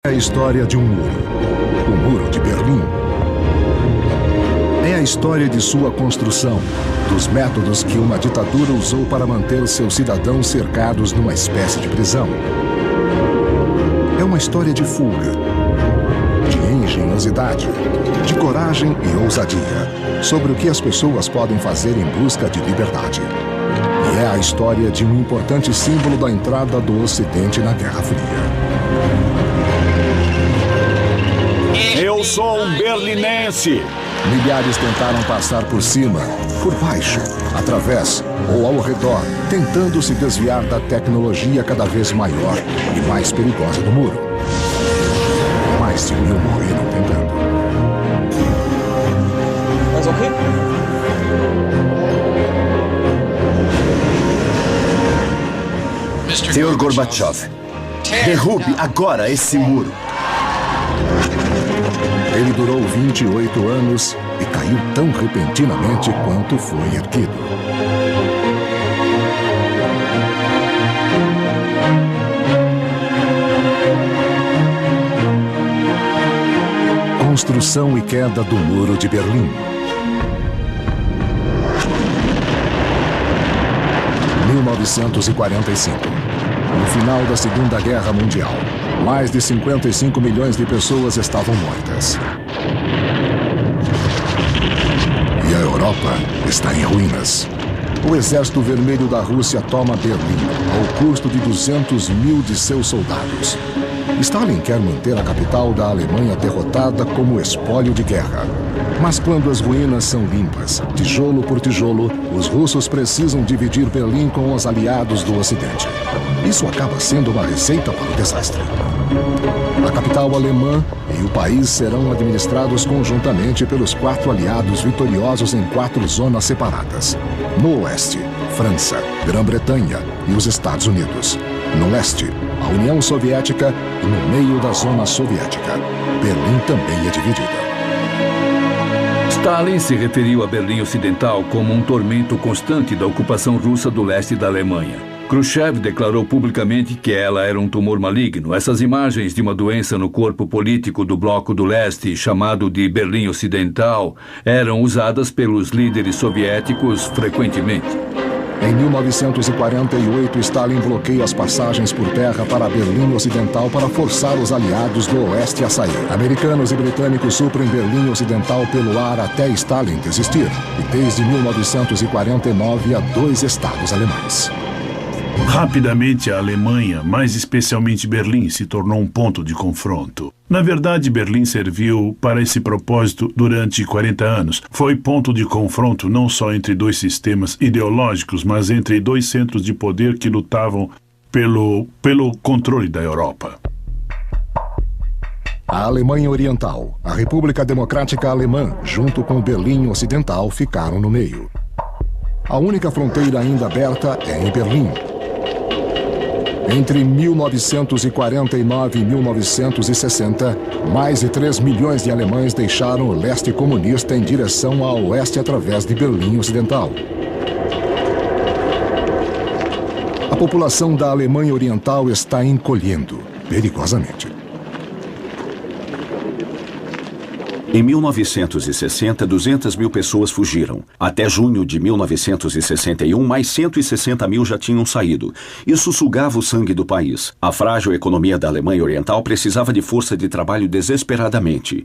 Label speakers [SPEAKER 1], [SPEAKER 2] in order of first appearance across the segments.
[SPEAKER 1] É a história de um muro. O Muro de Berlim. É a história de sua construção, dos métodos que uma ditadura usou para manter seus cidadãos cercados numa espécie de prisão. É uma história de fuga, de engenhosidade, de coragem e ousadia, sobre o que as pessoas podem fazer em busca de liberdade. E é a história de um importante símbolo da entrada do Ocidente na Guerra Fria.
[SPEAKER 2] Eu sou um berlinense.
[SPEAKER 1] Milhares tentaram passar por cima, por baixo, através ou ao redor, tentando se desviar da tecnologia cada vez maior e mais perigosa do muro. Mais de 1000 morreram tentando.
[SPEAKER 3] Mas ok?
[SPEAKER 4] Senhor Gorbachev, derrube agora esse muro.
[SPEAKER 1] Ele durou 28 anos e caiu tão repentinamente quanto foi erguido. Construção e queda do Muro de Berlim. 1945. No final da Segunda Guerra Mundial, mais de 55 milhões de pessoas estavam mortas. E a Europa está em ruínas. O Exército Vermelho da Rússia toma Berlim, ao custo de 200 mil de seus soldados. Stalin quer manter a capital da Alemanha derrotada como espólio de guerra. Mas quando as ruínas são limpas, tijolo por tijolo, os russos precisam dividir Berlim com os aliados do Ocidente. Isso acaba sendo uma receita para o desastre. A capital alemã e o país serão administrados conjuntamente pelos 4 aliados vitoriosos em 4 zonas separadas. No oeste, França, Grã-Bretanha e os Estados Unidos. No leste, a União Soviética e no meio da zona soviética. Berlim também é dividida.
[SPEAKER 5] Stalin se referiu a Berlim Ocidental como um tormento constante da ocupação russa do leste da Alemanha. Khrushchev declarou publicamente que ela era um tumor maligno. Essas imagens de uma doença no corpo político do Bloco do Leste, chamado de Berlim Ocidental, eram usadas pelos líderes soviéticos frequentemente.
[SPEAKER 1] Em 1948, Stalin bloqueia as passagens por terra para Berlim Ocidental para forçar os aliados do Oeste a sair. Americanos e britânicos suprem Berlim Ocidental pelo ar até Stalin desistir. E desde 1949 há 2 estados alemães.
[SPEAKER 2] Rapidamente, a Alemanha, mais especialmente Berlim, se tornou um ponto de confronto. Na verdade, Berlim serviu para esse propósito durante 40 anos. Foi ponto de confronto não só entre 2 sistemas ideológicos, mas entre 2 centros de poder que lutavam pelo controle da Europa.
[SPEAKER 1] A Alemanha Oriental, a República Democrática Alemã, junto com Berlim Ocidental, ficaram no meio. A única fronteira ainda aberta é em Berlim. Entre 1949 e 1960, mais de 3 milhões de alemães deixaram o leste comunista em direção ao oeste através de Berlim Ocidental. A população da Alemanha Oriental está encolhendo, perigosamente.
[SPEAKER 6] Em 1960, 200 mil pessoas fugiram. Até junho de 1961, mais 160 mil já tinham saído. Isso sugava o sangue do país. A frágil economia da Alemanha Oriental precisava de força de trabalho desesperadamente.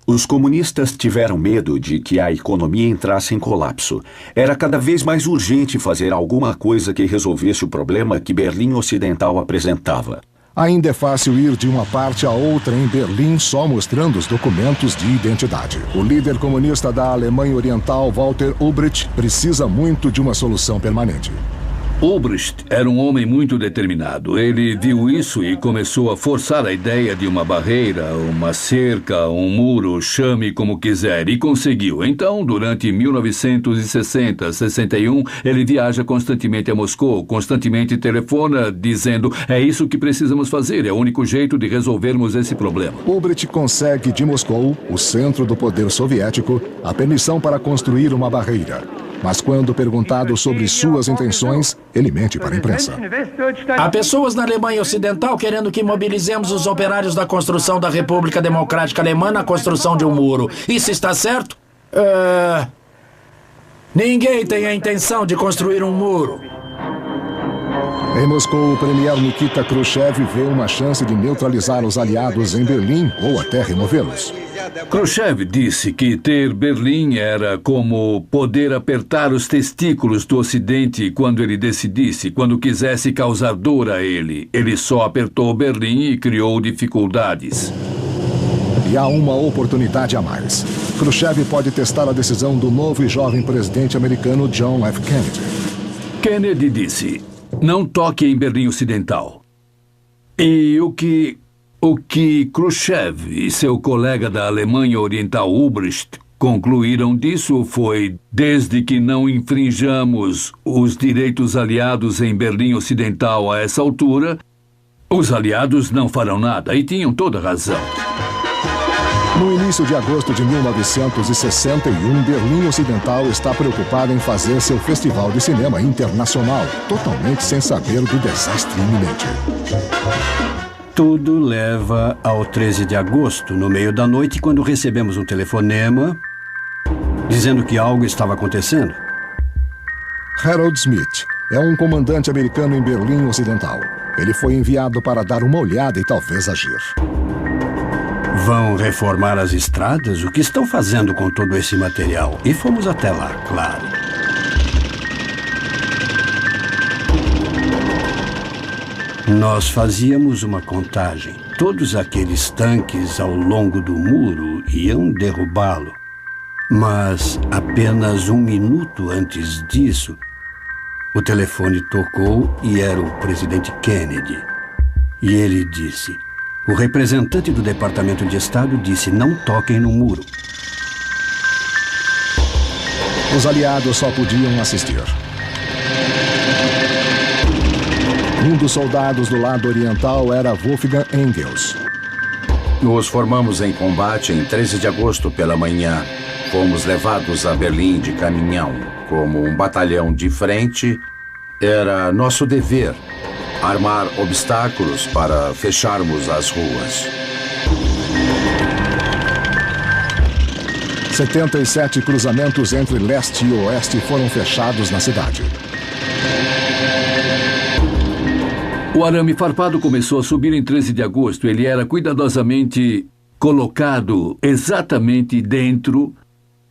[SPEAKER 6] Os comunistas tiveram medo de que a economia entrasse em colapso. Era cada vez mais urgente fazer alguma coisa que resolvesse o problema que Berlim Ocidental apresentava.
[SPEAKER 1] Ainda é fácil ir de uma parte a outra em Berlim só mostrando os documentos de identidade. O líder comunista da Alemanha Oriental, Walter Ulbricht, precisa muito de uma solução permanente.
[SPEAKER 5] Ulbricht era um homem muito determinado. Ele viu isso e começou a forçar a ideia de uma barreira, uma cerca, um muro, chame como quiser, e conseguiu. Então, durante 1960, 61, ele viaja constantemente a Moscou, constantemente telefona, dizendo: é isso que precisamos fazer, é o único jeito de resolvermos esse problema.
[SPEAKER 1] Ulbricht consegue de Moscou, o centro do poder soviético, a permissão para construir uma barreira. Mas quando perguntado sobre suas intenções, ele mente para a imprensa.
[SPEAKER 3] Há pessoas na Alemanha Ocidental querendo que mobilizemos os operários da construção da República Democrática Alemã na construção de um muro. Isso está certo? Ninguém tem a intenção de construir um muro.
[SPEAKER 1] Em Moscou, o premier Nikita Khrushchev vê uma chance de neutralizar os aliados em Berlim ou até removê-los.
[SPEAKER 5] Khrushchev disse que ter Berlim era como poder apertar os testículos do Ocidente quando ele decidisse, quando quisesse causar dor a ele. Ele só apertou Berlim e criou dificuldades.
[SPEAKER 1] E há uma oportunidade a mais. Khrushchev pode testar a decisão do novo e jovem presidente americano John F. Kennedy.
[SPEAKER 5] Kennedy disse: não toque em Berlim Ocidental. E o que Khrushchev e seu colega da Alemanha Oriental Ulbricht concluíram disso foi: desde que não infringamos os direitos aliados em Berlim Ocidental a essa altura, os aliados não farão nada. E tinham toda razão.
[SPEAKER 1] No início de agosto de 1961, Berlim Ocidental está preocupada em fazer seu festival de cinema internacional, totalmente sem saber do desastre iminente.
[SPEAKER 7] Tudo leva ao 13 de agosto, no meio da noite, quando recebemos um telefonema dizendo que algo estava acontecendo.
[SPEAKER 1] Harold Smith é um comandante americano em Berlim Ocidental. Ele foi enviado para dar uma olhada e talvez agir.
[SPEAKER 7] Vão reformar as estradas? O que estão fazendo com todo esse material? E fomos até lá, claro. Nós fazíamos uma contagem. Todos aqueles tanques ao longo do muro iam derrubá-lo. Mas apenas um minuto antes disso, o telefone tocou e era o presidente Kennedy. E ele disse: o representante do Departamento de Estado disse: não toquem no muro.
[SPEAKER 1] Os aliados só podiam assistir. Um dos soldados do lado oriental era Wolfgang Engels.
[SPEAKER 8] Nos formamos em combate em 13 de agosto pela manhã. Fomos levados a Berlim de caminhão. Como um batalhão de frente, era nosso dever armar obstáculos para fecharmos as ruas.
[SPEAKER 1] 77 cruzamentos entre leste e oeste foram fechados na cidade.
[SPEAKER 5] O arame farpado começou a subir em 13 de agosto. Ele era cuidadosamente colocado exatamente dentro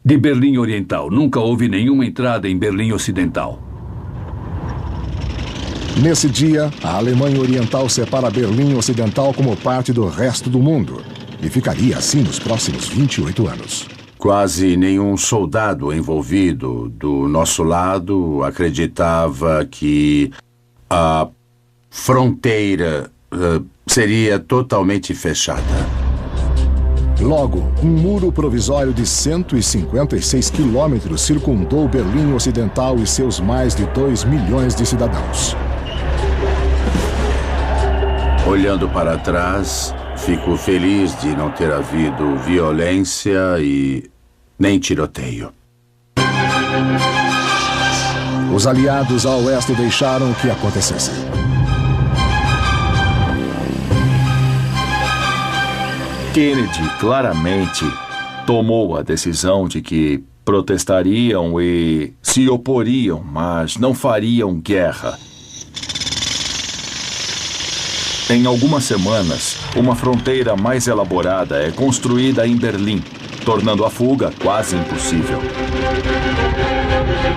[SPEAKER 5] de Berlim Oriental. Nunca houve nenhuma entrada em Berlim Ocidental.
[SPEAKER 1] Nesse dia, a Alemanha Oriental separa Berlim Ocidental como parte do resto do mundo. E ficaria assim nos próximos 28 anos.
[SPEAKER 8] Quase nenhum soldado envolvido do nosso lado acreditava que a fronteira seria totalmente fechada.
[SPEAKER 1] Logo, um muro provisório de 156 quilômetros circundou Berlim Ocidental e seus mais de 2 milhões de cidadãos.
[SPEAKER 8] Olhando para trás, fico feliz de não ter havido violência e nem tiroteio.
[SPEAKER 1] Os aliados a oeste deixaram que acontecesse.
[SPEAKER 9] Kennedy claramente tomou a decisão de que protestariam e se oporiam, mas não fariam guerra. Em algumas semanas, uma fronteira mais elaborada é construída em Berlim, tornando a fuga quase impossível.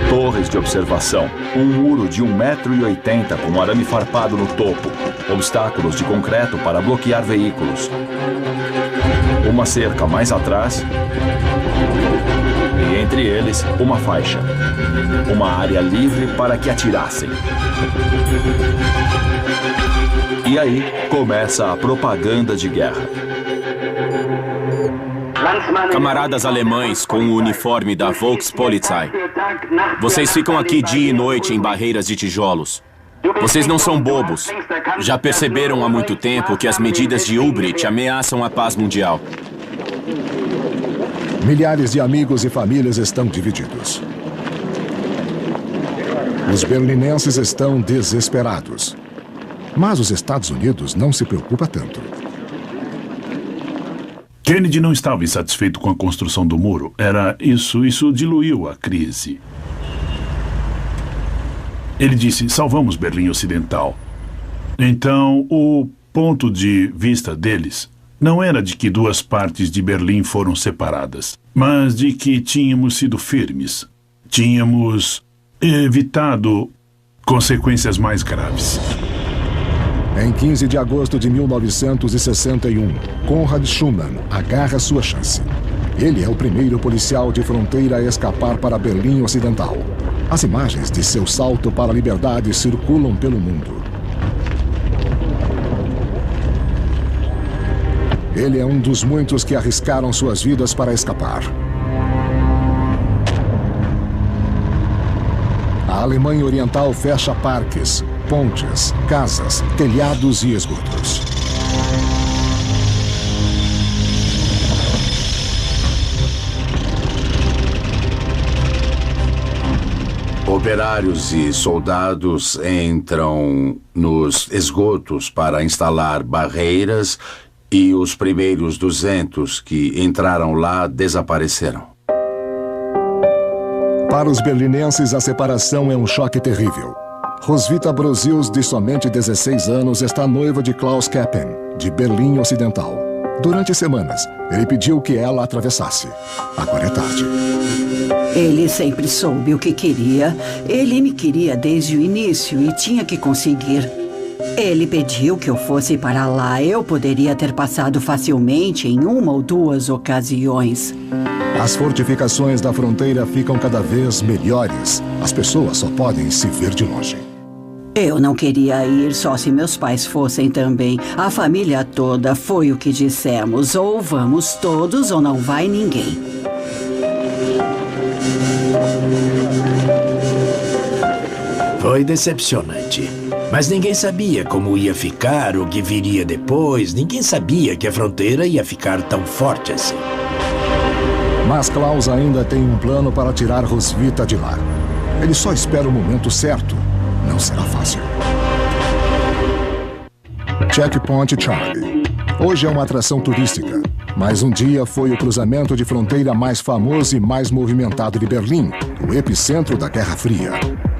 [SPEAKER 9] Torres de observação, um muro de 1,80 m com arame farpado no topo, obstáculos de concreto para bloquear veículos. Uma cerca mais atrás e entre eles uma faixa. Uma área livre para que atirassem. E aí começa a propaganda de guerra.
[SPEAKER 10] Camaradas alemães com o uniforme da Volkspolizei, vocês ficam aqui dia e noite em barreiras de tijolos. Vocês não são bobos. Já perceberam há muito tempo que as medidas de Ulbricht ameaçam a paz mundial.
[SPEAKER 1] Milhares de amigos e famílias estão divididos. Os berlinenses estão desesperados. Mas os Estados Unidos não se preocupa tanto.
[SPEAKER 2] Kennedy não estava insatisfeito com a construção do muro. Isso diluiu a crise. Ele disse, salvamos Berlim Ocidental. Então, o ponto de vista deles não era de que duas partes de Berlim foram separadas, mas de que tínhamos sido firmes. Tínhamos evitado consequências mais graves.
[SPEAKER 1] Em 15 de agosto de 1961, Konrad Schumann agarra sua chance. Ele é o primeiro policial de fronteira a escapar para Berlim Ocidental. As imagens de seu salto para a liberdade circulam pelo mundo. Ele é um dos muitos que arriscaram suas vidas para escapar. A Alemanha Oriental fecha parques, pontes, casas, telhados e esgotos.
[SPEAKER 8] Operários e soldados entram nos esgotos para instalar barreiras e os primeiros 200 que entraram lá desapareceram.
[SPEAKER 1] Para os berlinenses, a separação é um choque terrível. Roswitha Brosius, de somente 16 anos, está noiva de Klaus Keppen, de Berlim Ocidental. Durante semanas, ele pediu que ela atravessasse. Agora é tarde.
[SPEAKER 11] Ele sempre soube o que queria. Ele me queria desde o início e tinha que conseguir. Ele pediu que eu fosse para lá. Eu poderia ter passado facilmente em uma ou duas ocasiões.
[SPEAKER 1] As fortificações da fronteira ficam cada vez melhores. As pessoas só podem se ver de longe.
[SPEAKER 11] Eu não queria ir só se meus pais fossem também. A família toda foi o que dissemos. Ou vamos todos ou não vai ninguém.
[SPEAKER 3] Foi decepcionante. Mas ninguém sabia como ia ficar, o que viria depois. Ninguém sabia que a fronteira ia ficar tão forte assim.
[SPEAKER 1] Mas Klaus ainda tem um plano para tirar Roswitha de lá. Ele só espera o momento certo. Não será fácil. Checkpoint Charlie. Hoje é uma atração turística, mas um dia foi o cruzamento de fronteira mais famoso e mais movimentado de Berlim, o epicentro da Guerra Fria.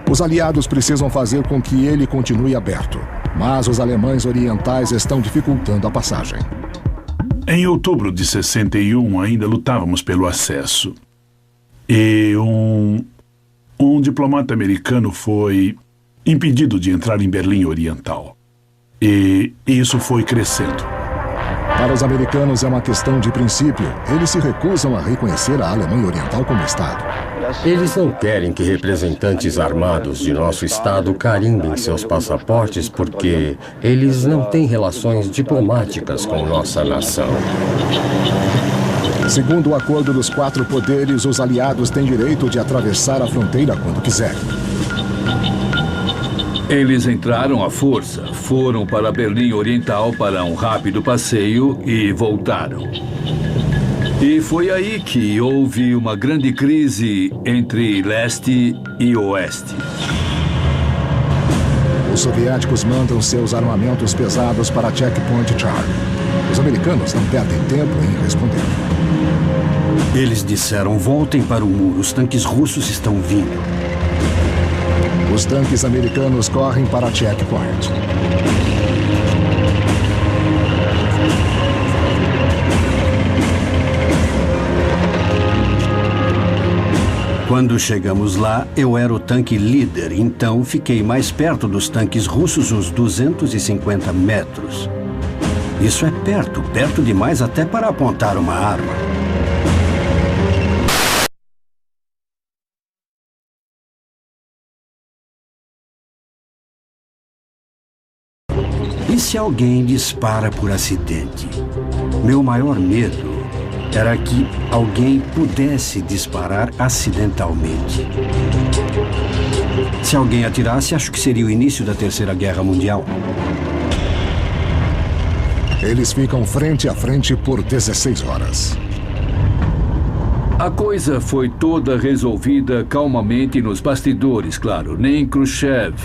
[SPEAKER 1] Os aliados precisam fazer com que ele continue aberto, mas os alemães orientais estão dificultando a passagem.
[SPEAKER 2] Em outubro de 61, ainda lutávamos pelo acesso. E um diplomata americano foi impedido de entrar em Berlim Oriental. E isso foi crescendo.
[SPEAKER 1] Para os americanos é uma questão de princípio. Eles se recusam a reconhecer a Alemanha Oriental como Estado.
[SPEAKER 12] Eles não querem que representantes armados de nosso Estado carimbem seus passaportes porque eles não têm relações diplomáticas com nossa nação.
[SPEAKER 1] Segundo o acordo dos 4 poderes, os aliados têm direito de atravessar a fronteira quando quiserem.
[SPEAKER 5] Eles entraram à força, foram para Berlim Oriental para um rápido passeio e voltaram. E foi aí que houve uma grande crise entre leste e oeste.
[SPEAKER 1] Os soviéticos mandam seus armamentos pesados para Checkpoint Charlie. Os americanos não perdem tempo em responder.
[SPEAKER 7] Eles disseram, voltem para o muro, os tanques russos estão vindo.
[SPEAKER 1] Os tanques americanos correm para Checkpoint.
[SPEAKER 7] Quando chegamos lá, eu era o tanque líder, então fiquei mais perto dos tanques russos uns 250 metros. Isso é perto, perto demais até para apontar uma arma. E se alguém dispara por acidente? Meu maior medo era que alguém pudesse disparar acidentalmente. Se alguém atirasse, acho que seria o início da Terceira Guerra Mundial.
[SPEAKER 1] Eles ficam frente a frente por 16 horas.
[SPEAKER 5] A coisa foi toda resolvida calmamente nos bastidores, claro. Nem Khrushchev,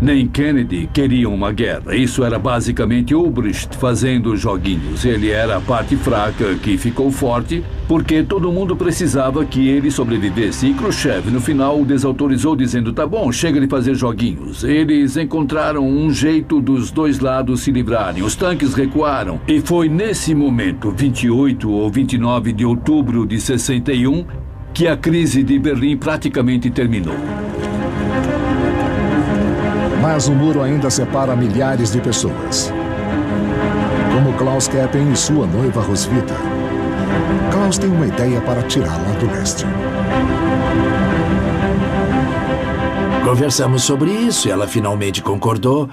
[SPEAKER 5] nem Kennedy queriam uma guerra. Isso era basicamente Ulbricht fazendo joguinhos. Ele era a parte fraca que ficou forte porque todo mundo precisava que ele sobrevivesse. E Khrushchev, no final, o desautorizou dizendo, tá bom, chega de fazer joguinhos. Eles encontraram um jeito dos dois lados se livrarem. Os tanques recuaram. E foi nesse momento, 28 ou 29 de outubro de 61, que a crise de Berlim praticamente terminou.
[SPEAKER 1] Mas o muro ainda separa milhares de pessoas. Como Klaus Keppen e sua noiva Roswitha. Klaus tem uma ideia para tirá-la do leste.
[SPEAKER 3] Conversamos sobre isso e ela finalmente concordou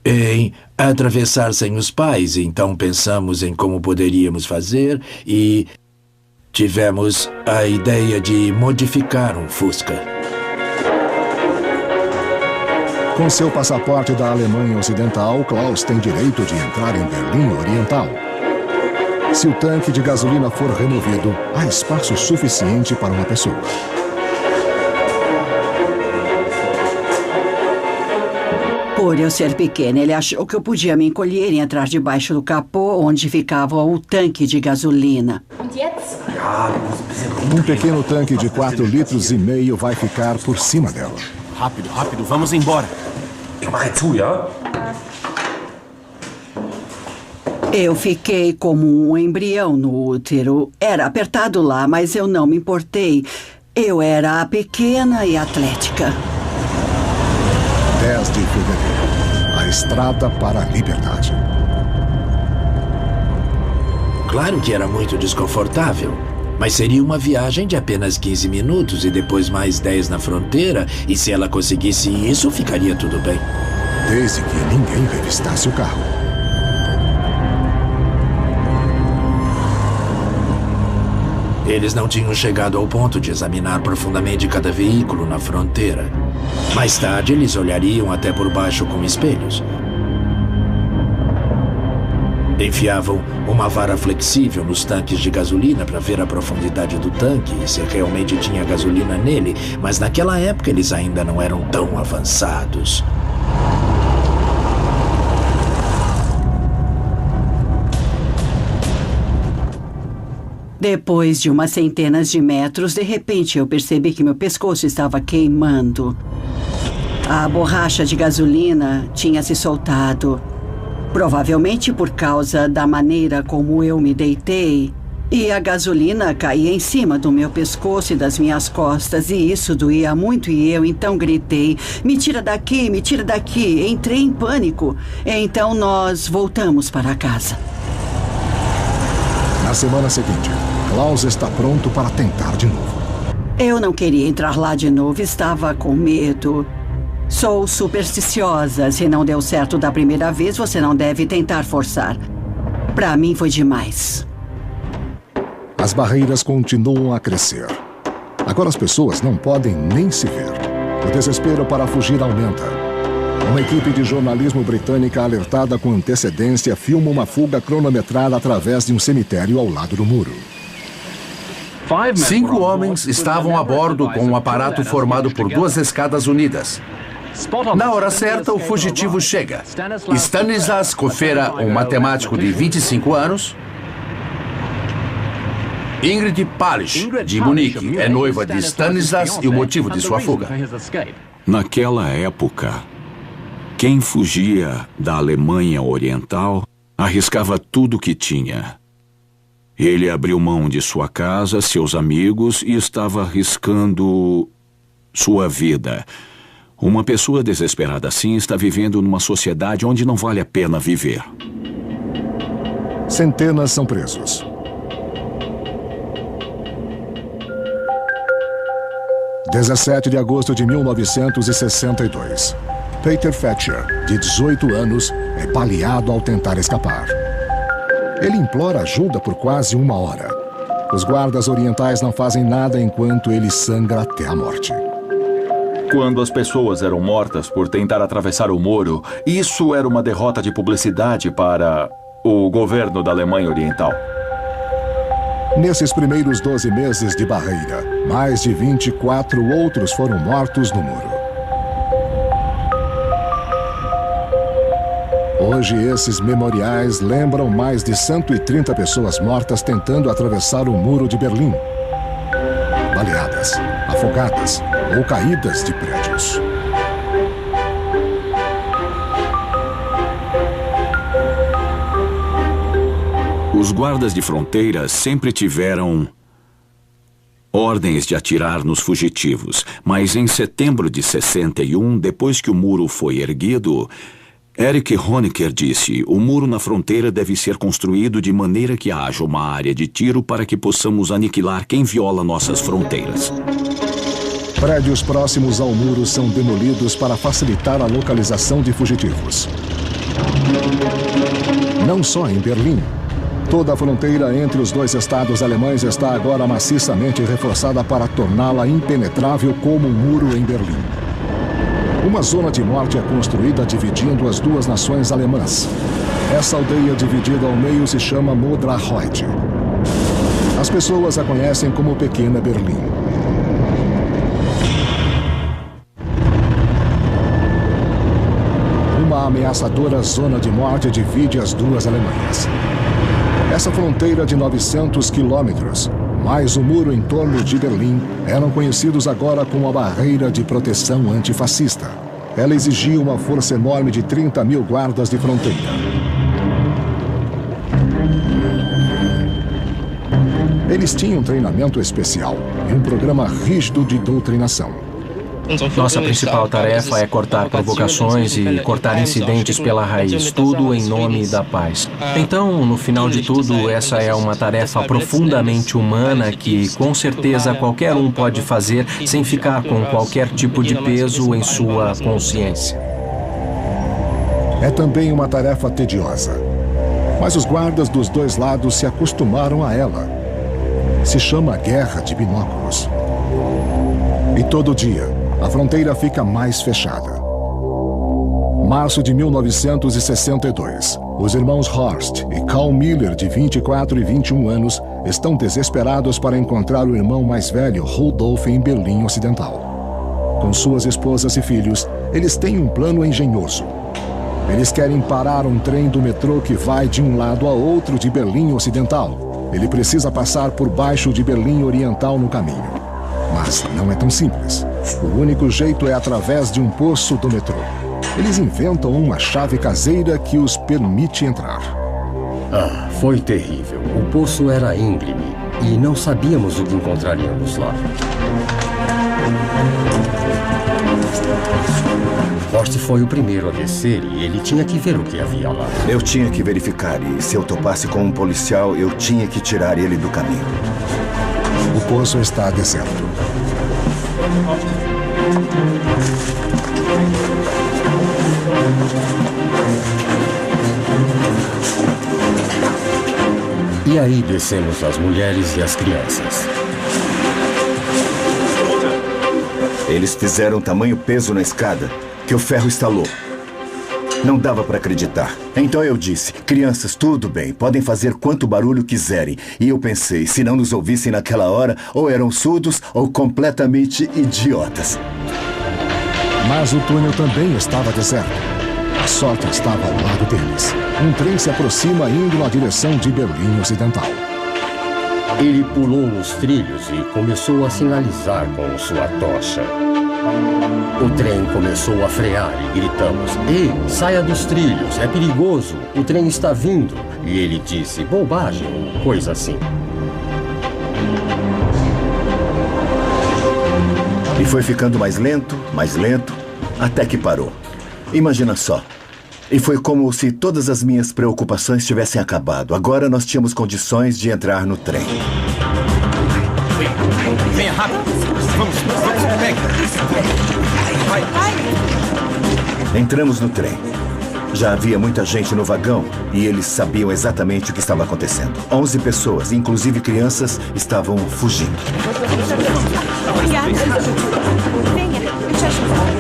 [SPEAKER 3] em atravessar sem os pais. Então pensamos em como poderíamos fazer e tivemos a ideia de modificar um Fusca.
[SPEAKER 1] Com seu passaporte da Alemanha Ocidental, Klaus tem direito de entrar em Berlim Oriental. Se o tanque de gasolina for removido, há espaço suficiente para uma pessoa.
[SPEAKER 11] Por eu ser pequena, ele achou que eu podia me encolher e entrar debaixo do capô, onde ficava o tanque de gasolina.
[SPEAKER 1] Um pequeno tanque de 4,5 litros vai ficar por cima dela.
[SPEAKER 10] Rápido, rápido, vamos embora.
[SPEAKER 11] Eu fiquei como um embrião no útero. Era apertado lá, mas eu não me importei. Eu era pequena e atlética.
[SPEAKER 1] 10 de fevereiro. A estrada para a liberdade.
[SPEAKER 3] Claro que era muito desconfortável. Mas seria uma viagem de apenas 15 minutos e depois mais 10 na fronteira. E se ela conseguisse isso, ficaria tudo bem.
[SPEAKER 1] Desde que ninguém revistasse o carro.
[SPEAKER 3] Eles não tinham chegado ao ponto de examinar profundamente cada veículo na fronteira. Mais tarde, eles olhariam até por baixo com espelhos. Enfiavam uma vara flexível nos tanques de gasolina para ver a profundidade do tanque e se realmente tinha gasolina nele, mas naquela época eles ainda não eram tão avançados.
[SPEAKER 11] Depois de umas centenas de metros, de repente eu percebi que meu pescoço estava queimando. A borracha de gasolina tinha se soltado. Provavelmente por causa da maneira como eu me deitei. E a gasolina caía em cima do meu pescoço e das minhas costas. E isso doía muito e eu então gritei, me tira daqui, me tira daqui. Entrei em pânico. Então nós voltamos para casa.
[SPEAKER 1] Na semana seguinte, Klaus está pronto para tentar de novo.
[SPEAKER 11] Eu não queria entrar lá de novo, estava com medo. Sou supersticiosa. Se não deu certo da primeira vez, você não deve tentar forçar. Para mim foi demais.
[SPEAKER 1] As barreiras continuam a crescer. Agora as pessoas não podem nem se ver. O desespero para fugir aumenta. Uma equipe de jornalismo britânica alertada com antecedência filma uma fuga cronometrada através de um cemitério ao lado do muro.
[SPEAKER 8] 5 homens estavam a bordo com um aparato formado por 2 escadas unidas. Na hora certa, o fugitivo chega. Stanislas Kofera, um matemático de 25 anos. Ingrid Palisch, de Munique, é noiva de Stanislas e o motivo de sua fuga.
[SPEAKER 6] Naquela época, quem fugia da Alemanha Oriental arriscava tudo o que tinha. Ele abriu mão de sua casa, seus amigos e estava arriscando sua vida. Uma pessoa desesperada assim está vivendo numa sociedade onde não vale a pena viver.
[SPEAKER 1] Centenas são presos. – 17 de agosto de 1962. Peter Thatcher, de 18 anos, é baleado ao tentar escapar. Ele implora ajuda por quase 1 hora. Os guardas orientais não fazem nada enquanto ele sangra até a morte.
[SPEAKER 9] Quando as pessoas eram mortas por tentar atravessar o muro, isso era uma derrota de publicidade para o governo da Alemanha Oriental.
[SPEAKER 1] Nesses primeiros 12 meses de barreira, mais de 24 outros foram mortos no muro. Hoje, esses memoriais lembram mais de 130 pessoas mortas tentando atravessar o muro de Berlim. Baleadas, afogadas ou caídas de prédios.
[SPEAKER 6] Os guardas de fronteira sempre tiveram ordens de atirar nos fugitivos, mas em setembro de 61, depois que o muro foi erguido, Erich Honecker disse: o muro na fronteira deve ser construído de maneira que haja uma área de tiro para que possamos aniquilar quem viola nossas fronteiras.
[SPEAKER 1] Prédios próximos ao muro são demolidos para facilitar a localização de fugitivos. Não só em Berlim. Toda a fronteira entre os dois estados alemães está agora maciçamente reforçada para torná-la impenetrável como um muro em Berlim. Uma zona de morte é construída dividindo as duas nações alemãs. Essa aldeia dividida ao meio se chama Modrahut. As pessoas a conhecem como Pequena Berlim. Uma ameaçadora zona de morte divide as duas Alemanhas. Essa fronteira de 900 quilômetros, mais o muro em torno de Berlim, eram conhecidos agora como a Barreira de Proteção Antifascista. Ela exigia uma força enorme de 30 mil guardas de fronteira. Eles tinham um treinamento especial e um programa rígido de doutrinação.
[SPEAKER 13] Nossa principal tarefa é cortar provocações e cortar incidentes pela raiz, tudo em nome da paz. Então, no final de tudo, essa é uma tarefa profundamente humana que, com certeza, qualquer um pode fazer sem ficar com qualquer tipo de peso em sua consciência.
[SPEAKER 1] É também uma tarefa tediosa, mas os guardas dos dois lados se acostumaram a ela. Se chama Guerra de Binóculos. E todo dia, a fronteira fica mais fechada. Março de 1962. Os irmãos Horst e Karl Miller, de 24 e 21 anos, estão desesperados para encontrar o irmão mais velho, Rudolf, em Berlim Ocidental. Com suas esposas e filhos, eles têm um plano engenhoso. Eles querem parar um trem do metrô que vai de um lado a outro de Berlim Ocidental. Ele precisa passar por baixo de Berlim Oriental no caminho. Mas não é tão simples. O único jeito é através de um poço do metrô. Eles inventam uma chave caseira que os permite entrar.
[SPEAKER 12] Ah, foi terrível. O poço era íngreme e não sabíamos o que encontraríamos lá. Horst foi o primeiro a descer e ele tinha que ver o que havia lá.
[SPEAKER 4] Eu tinha que verificar e, se eu topasse com um policial, eu tinha que tirar ele do caminho.
[SPEAKER 1] O poço está deserto.
[SPEAKER 12] E aí descemos as mulheres e as crianças.
[SPEAKER 4] Eles fizeram tamanho peso na escada que o ferro estalou. Não dava para acreditar. Então eu disse: crianças, tudo bem, podem fazer quanto barulho quiserem. E eu pensei, se não nos ouvissem naquela hora, ou eram surdos ou completamente idiotas.
[SPEAKER 1] Mas o túnel também estava deserto. A sorte estava ao lado deles. Um trem se aproxima indo na direção de Berlim Ocidental.
[SPEAKER 12] Ele pulou nos trilhos e começou a sinalizar com sua tocha. O trem começou a frear e gritamos: "Ei, saia dos trilhos, é perigoso, o trem está vindo." E ele disse: "Bobagem", coisa assim.
[SPEAKER 4] E foi ficando mais lento, até que parou. Imagina só. E foi como se todas as minhas preocupações tivessem acabado. Agora nós tínhamos condições de entrar no trem.
[SPEAKER 14] Venha rápido. Vamos, pega. Vai.
[SPEAKER 4] Entramos no trem. Já havia muita gente no vagão e eles sabiam exatamente o que estava acontecendo. 11 pessoas, inclusive crianças, estavam fugindo.
[SPEAKER 14] Obrigada. Venha, eu te ajudo.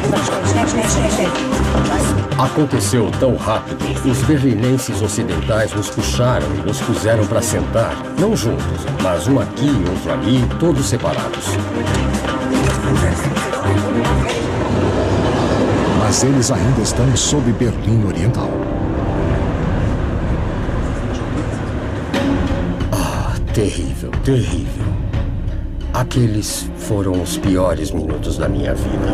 [SPEAKER 12] Aconteceu tão rápido, os berlinenses ocidentais nos puxaram e nos puseram para sentar, não juntos, mas um aqui e outro ali, todos separados.
[SPEAKER 1] Mas eles ainda estão sob Berlim Oriental.
[SPEAKER 12] Terrível, terrível. Aqueles foram os piores minutos da minha vida.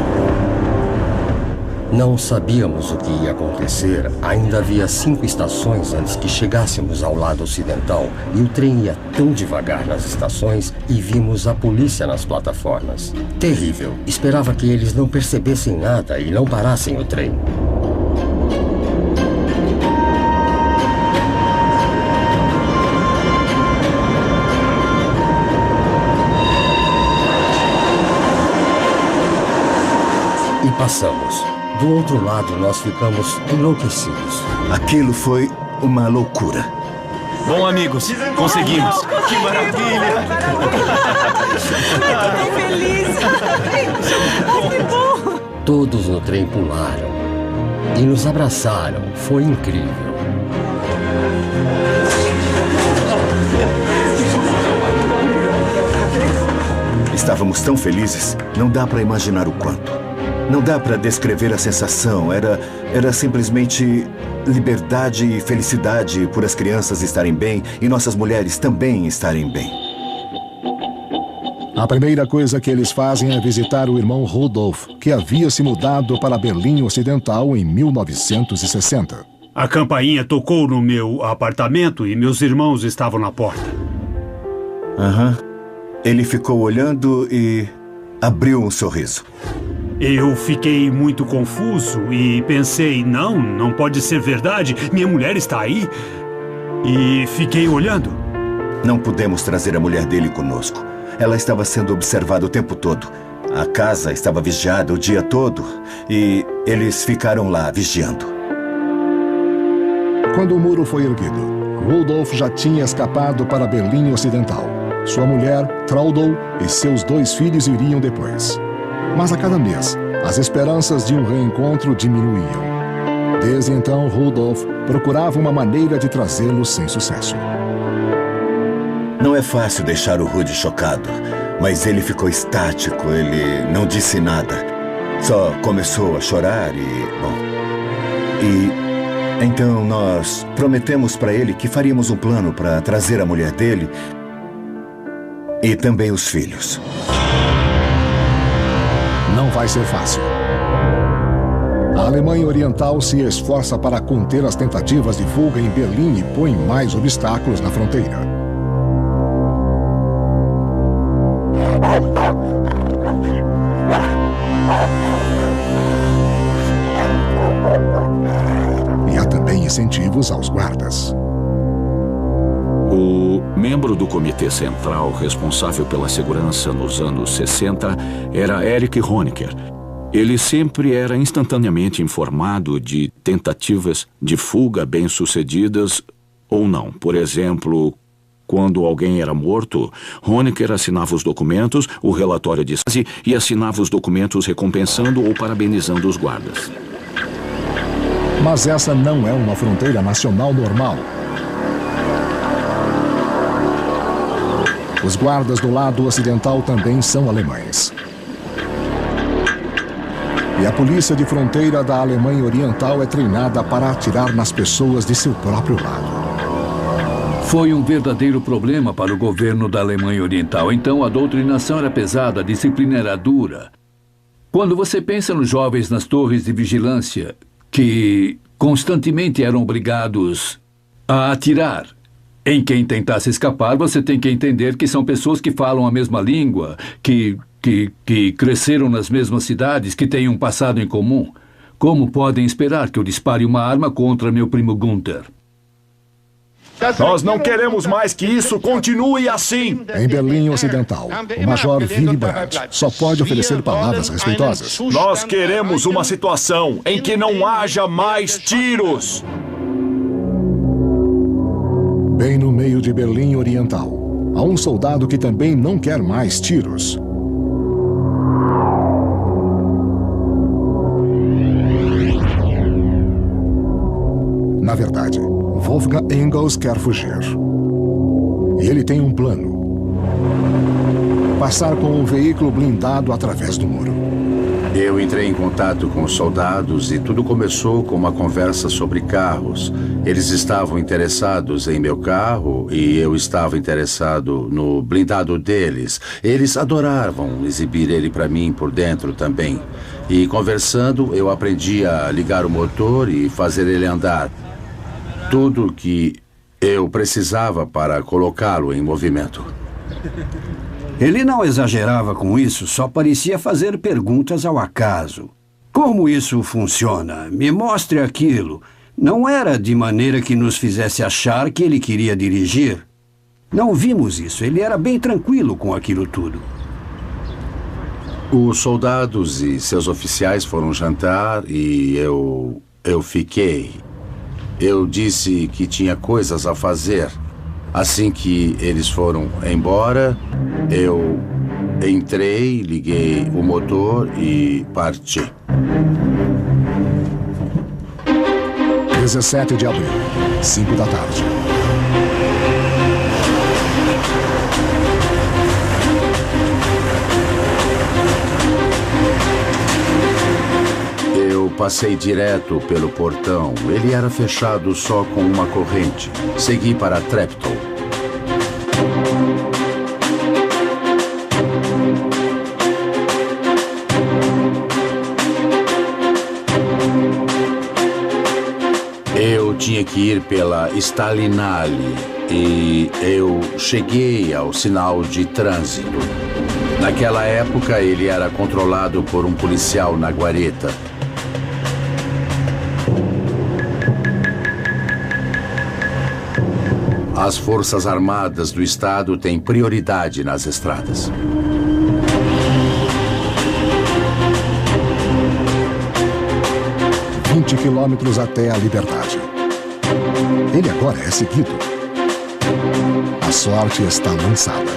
[SPEAKER 12] Não sabíamos o que ia acontecer. Ainda havia 5 estações antes que chegássemos ao lado ocidental e o trem ia tão devagar nas estações e vimos a polícia nas plataformas. Terrível. Esperava que eles não percebessem nada e não parassem o trem. E passamos. Do outro lado, nós ficamos enlouquecidos.
[SPEAKER 4] Aquilo foi uma loucura.
[SPEAKER 10] Bom, amigos, conseguimos.
[SPEAKER 14] Que maravilha!
[SPEAKER 15] Eu tô tão feliz. Que bom.
[SPEAKER 12] Todos no trem pularam e nos abraçaram. Foi incrível.
[SPEAKER 4] Estávamos tão felizes, não dá para imaginar o quanto. Não dá para descrever a sensação. Era simplesmente liberdade e felicidade por as crianças estarem bem e nossas mulheres também estarem bem.
[SPEAKER 1] A primeira coisa que eles fazem é visitar o irmão Rudolf, que havia se mudado para Berlim Ocidental em 1960.
[SPEAKER 16] A campainha tocou no meu apartamento e meus irmãos estavam na porta.
[SPEAKER 4] Ele ficou olhando e abriu um sorriso.
[SPEAKER 16] Eu fiquei muito confuso e pensei, não pode ser verdade, minha mulher está aí. E fiquei olhando.
[SPEAKER 4] Não pudemos trazer a mulher dele conosco. Ela estava sendo observada o tempo todo. A casa estava vigiada o dia todo e eles ficaram lá vigiando.
[SPEAKER 1] Quando o muro foi erguido, Rudolf já tinha escapado para Berlim Ocidental. Sua mulher, Traudl, e seus 2 filhos iriam depois. Mas a cada mês, as esperanças de um reencontro diminuíam. Desde então, Rudolf procurava uma maneira de trazê-los sem sucesso.
[SPEAKER 4] Não é fácil deixar o Rudy chocado, mas ele ficou estático, ele não disse nada. Só começou a chorar e então nós prometemos para ele que faríamos um plano para trazer a mulher dele e também os filhos.
[SPEAKER 1] Não vai ser fácil. A Alemanha Oriental se esforça para conter as tentativas de fuga em Berlim e põe mais obstáculos na fronteira. E há também incentivos aos guardas.
[SPEAKER 6] O membro do Comitê Central responsável pela segurança nos anos 60 era Erich Honecker. Ele sempre era instantaneamente informado de tentativas de fuga bem-sucedidas ou não. Por exemplo, quando alguém era morto, Honecker assinava os documentos, o relatório de Stasi e assinava os documentos recompensando ou parabenizando os guardas.
[SPEAKER 1] Mas essa não é uma fronteira nacional normal. Os guardas do lado ocidental também são alemães. E a polícia de fronteira da Alemanha Oriental é treinada para atirar nas pessoas de seu próprio lado.
[SPEAKER 5] Foi um verdadeiro problema para o governo da Alemanha Oriental. Então a doutrinação era pesada, a disciplina era dura. Quando você pensa nos jovens nas torres de vigilância, que constantemente eram obrigados a atirar em quem tentasse escapar, você tem que entender que são pessoas que falam a mesma língua, que cresceram nas mesmas cidades, que têm um passado em comum. Como podem esperar que eu dispare uma arma contra meu primo Gunther?
[SPEAKER 9] Nós não queremos mais que isso continue assim.
[SPEAKER 1] Em Berlim Ocidental, o Major Willy Brandt só pode oferecer palavras respeitosas.
[SPEAKER 9] Nós queremos uma situação em que não haja mais tiros.
[SPEAKER 1] Bem no meio de Berlim Oriental, há um soldado que também não quer mais tiros. Wolfgang Engels quer fugir. E ele tem um plano: passar com um veículo blindado através do muro.
[SPEAKER 8] Eu entrei em contato com os soldados e tudo começou com uma conversa sobre carros. Eles estavam interessados em meu carro e eu estava interessado no blindado deles. Eles adoravam exibir ele para mim por dentro também. E conversando, eu aprendi a ligar o motor e fazer ele andar. Tudo que eu precisava para colocá-lo em movimento.
[SPEAKER 7] Ele não exagerava com isso, só parecia fazer perguntas ao acaso. Como isso funciona? Me mostre aquilo. Não era de maneira que nos fizesse achar que ele queria dirigir. Não vimos isso. Ele era bem tranquilo com aquilo tudo.
[SPEAKER 8] Os soldados e seus oficiais foram jantar e eu fiquei. Eu disse que tinha coisas a fazer. Assim que eles foram embora, eu entrei, liguei o motor e parti.
[SPEAKER 1] 17 de abril, 5 da tarde.
[SPEAKER 8] Eu passei direto pelo portão. Ele era fechado só com uma corrente. Segui para Treptow. Eu tinha que ir pela Stalinale e eu cheguei ao sinal de trânsito. Naquela época, ele era controlado por um policial na guarita. As Forças Armadas do Estado têm prioridade nas estradas.
[SPEAKER 1] Quilômetros até a liberdade. Ele agora é seguido. A sorte está lançada.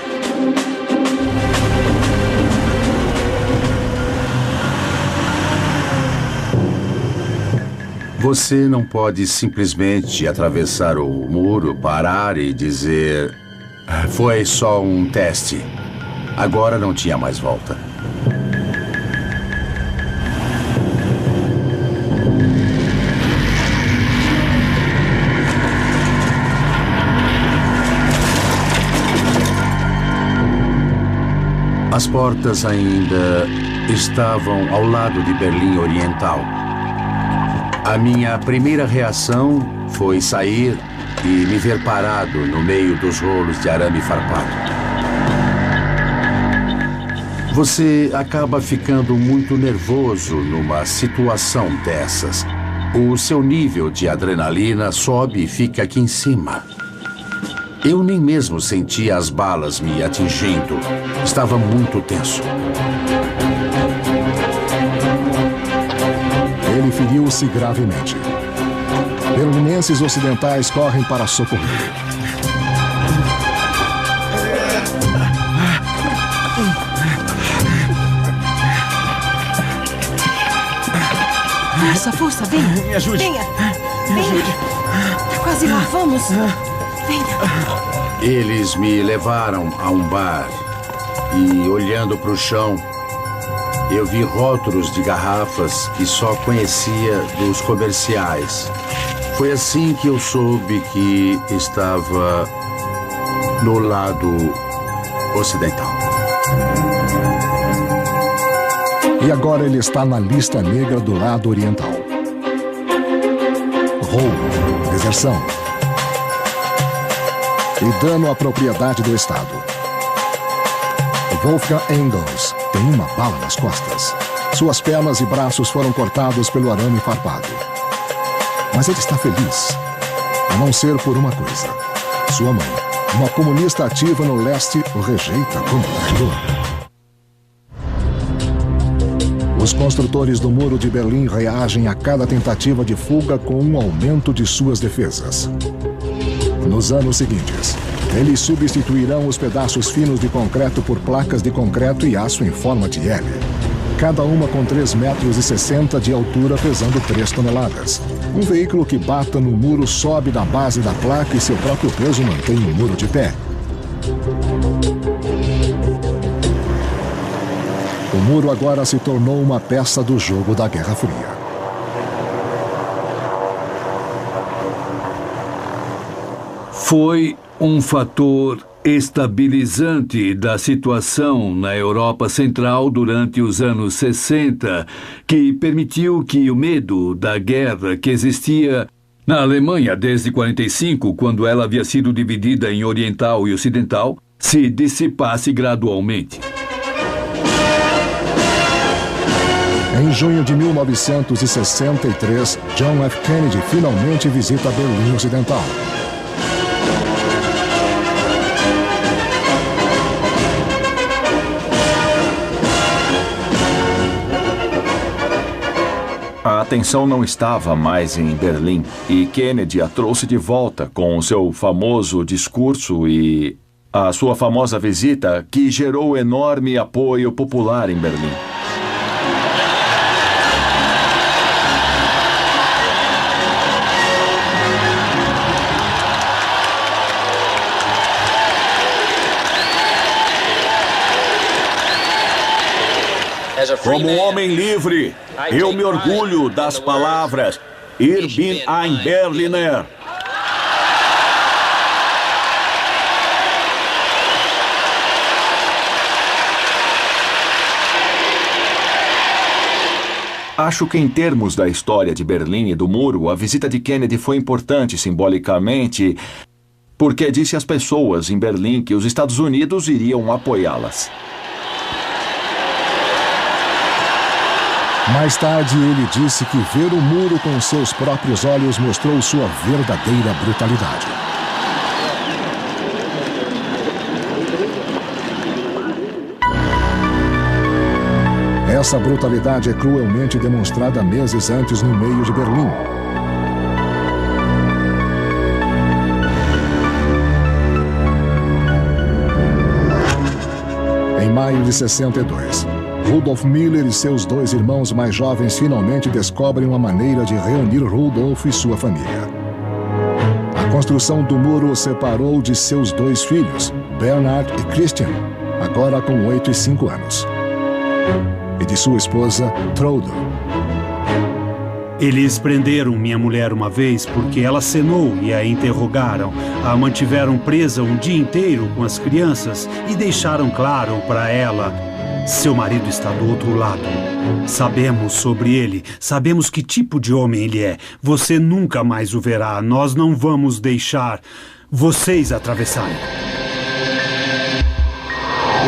[SPEAKER 8] Você não pode simplesmente atravessar o muro, parar e dizer: foi só um teste. Agora não tinha mais volta. As portas ainda estavam ao lado de Berlim Oriental. A minha primeira reação foi sair e me ver parado no meio dos rolos de arame farpado. Você acaba ficando muito nervoso numa situação dessas. O seu nível de adrenalina sobe e fica aqui em cima. Eu nem mesmo sentia as balas me atingindo. Estava muito tenso.
[SPEAKER 1] Ele feriu-se gravemente. Berlinenses ocidentais correm para socorrer.
[SPEAKER 15] Força, venha.
[SPEAKER 14] Me ajude.
[SPEAKER 15] Venha.
[SPEAKER 14] Me ajude.
[SPEAKER 15] Tá quase lá, vamos. Venha.
[SPEAKER 8] Eles me levaram a um bar e, olhando para o chão, eu vi rótulos de garrafas que só conhecia dos comerciais. Foi assim que eu soube que estava no lado ocidental.
[SPEAKER 1] E agora ele está na lista negra do lado oriental. Roubo, deserção e dano à propriedade do Estado. Wolfgang Engels tem uma bala nas costas. Suas pernas e braços foram cortados pelo arame farpado. Mas ele está feliz, a não ser por uma coisa. Sua mãe, uma comunista ativa no leste, o rejeita como traidor. Os construtores do Muro de Berlim reagem a cada tentativa de fuga com um aumento de suas defesas. Nos anos seguintes, eles substituirão os pedaços finos de concreto por placas de concreto e aço em forma de L. Cada uma com 3,60 metros de altura, pesando 3 toneladas. Um veículo que bata no muro sobe da base da placa e seu próprio peso mantém o muro de pé. O muro agora se tornou uma peça do jogo da Guerra Fria.
[SPEAKER 5] Foi um fator estabilizante da situação na Europa Central durante os anos 60, que permitiu que o medo da guerra que existia na Alemanha desde 45, quando ela havia sido dividida em oriental e ocidental, se dissipasse gradualmente.
[SPEAKER 1] Em junho de 1963, John F. Kennedy finalmente visita Berlim Ocidental.
[SPEAKER 9] A atenção não estava mais em Berlim e Kennedy a trouxe de volta com o seu famoso discurso e a sua famosa visita que gerou enorme apoio popular em Berlim.
[SPEAKER 6] Como homem livre, eu me orgulho das palavras Ich bin ein Berliner.
[SPEAKER 9] Acho que em termos da história de Berlim e do muro, a visita de Kennedy foi importante simbolicamente, porque disse às pessoas em Berlim que os Estados Unidos iriam apoiá-las.
[SPEAKER 1] Mais tarde, ele disse que ver o muro com seus próprios olhos mostrou sua verdadeira brutalidade. Essa brutalidade é cruelmente demonstrada meses antes no meio de Berlim. Em maio de 62, Rudolf Miller e seus dois irmãos mais jovens finalmente descobrem uma maneira de reunir Rudolf e sua família. A construção do muro o separou de seus dois filhos, Bernhard e Christian, agora com 8 e 5 anos, e de sua esposa, Trude.
[SPEAKER 16] Eles prenderam minha mulher uma vez porque ela cenou e a interrogaram. A mantiveram presa um dia inteiro com as crianças e deixaram claro para ela: seu marido está do outro lado. Sabemos sobre ele, sabemos que tipo de homem ele é. Você nunca mais o verá. Nós não vamos deixar vocês atravessarem.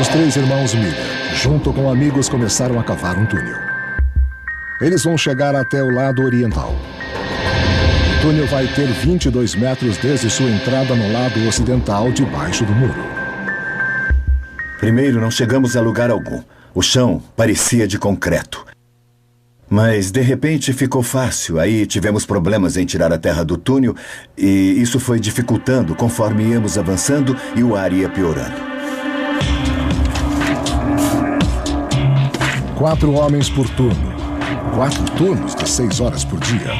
[SPEAKER 1] Os três irmãos Miller, junto com amigos, começaram a cavar um túnel. Eles vão chegar até o lado oriental. O túnel vai ter 22 metros desde sua entrada no lado ocidental, debaixo do muro.
[SPEAKER 4] Primeiro, não chegamos a lugar algum. O chão parecia de concreto. Mas, de repente, ficou fácil. Aí tivemos problemas em tirar a terra do túnel e isso foi dificultando conforme íamos avançando e o ar ia piorando.
[SPEAKER 1] 4 homens por turno. 4 turnos de 6 horas por dia.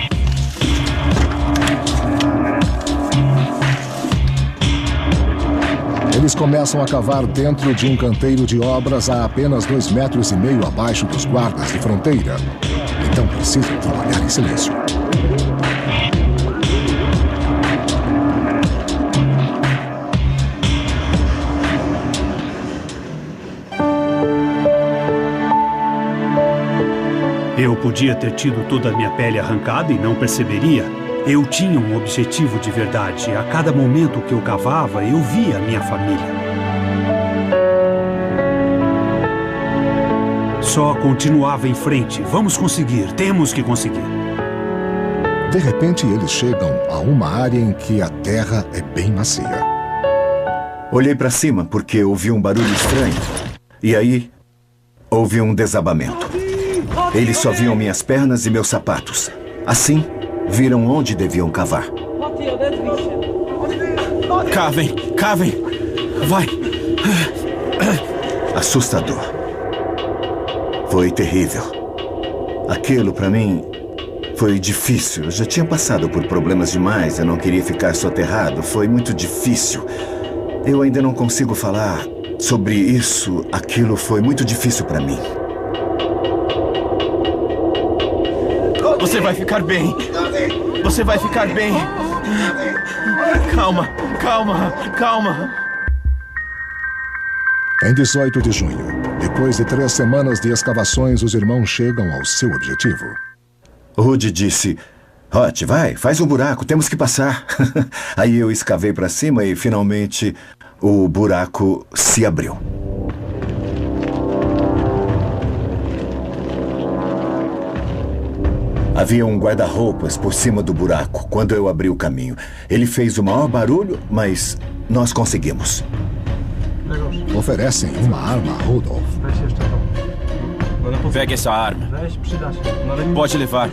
[SPEAKER 1] Eles começam a cavar dentro de um canteiro de obras a apenas 2,5 metros abaixo dos guardas de fronteira. Então precisam trabalhar em silêncio.
[SPEAKER 16] Eu podia ter tido toda a minha pele arrancada e não perceberia. Eu tinha um objetivo de verdade. A cada momento que eu cavava, eu via a minha família. Só continuava em frente. Vamos conseguir, temos que conseguir.
[SPEAKER 1] De repente, eles chegam a uma área em que a terra é bem macia.
[SPEAKER 4] Olhei para cima porque ouvi um barulho estranho. E aí, houve um desabamento. Eles só viam minhas pernas e meus sapatos. Assim, viram onde deviam cavar.
[SPEAKER 14] Cavem, cavem. Vai.
[SPEAKER 4] Assustador. Foi terrível. Aquilo, para mim, Foi difícil. Eu já tinha passado por problemas demais. Eu não queria ficar soterrado. Foi muito difícil. Eu ainda não consigo falar sobre isso. Aquilo foi muito difícil para mim.
[SPEAKER 14] Você vai ficar bem. Você vai ficar bem. Calma, calma, calma.
[SPEAKER 1] Em 18 de junho, depois de 3 semanas de escavações, os irmãos chegam ao seu objetivo.
[SPEAKER 4] Rudy disse: Hot, vai, faz um buraco, temos que passar. Aí eu escavei para cima e, finalmente, o buraco se abriu. Havia um guarda-roupas por cima do buraco quando eu abri o caminho. Ele fez o maior barulho, mas nós conseguimos.
[SPEAKER 1] Oferecem uma arma a Rudolf.
[SPEAKER 10] Pegue essa arma. Pode levar.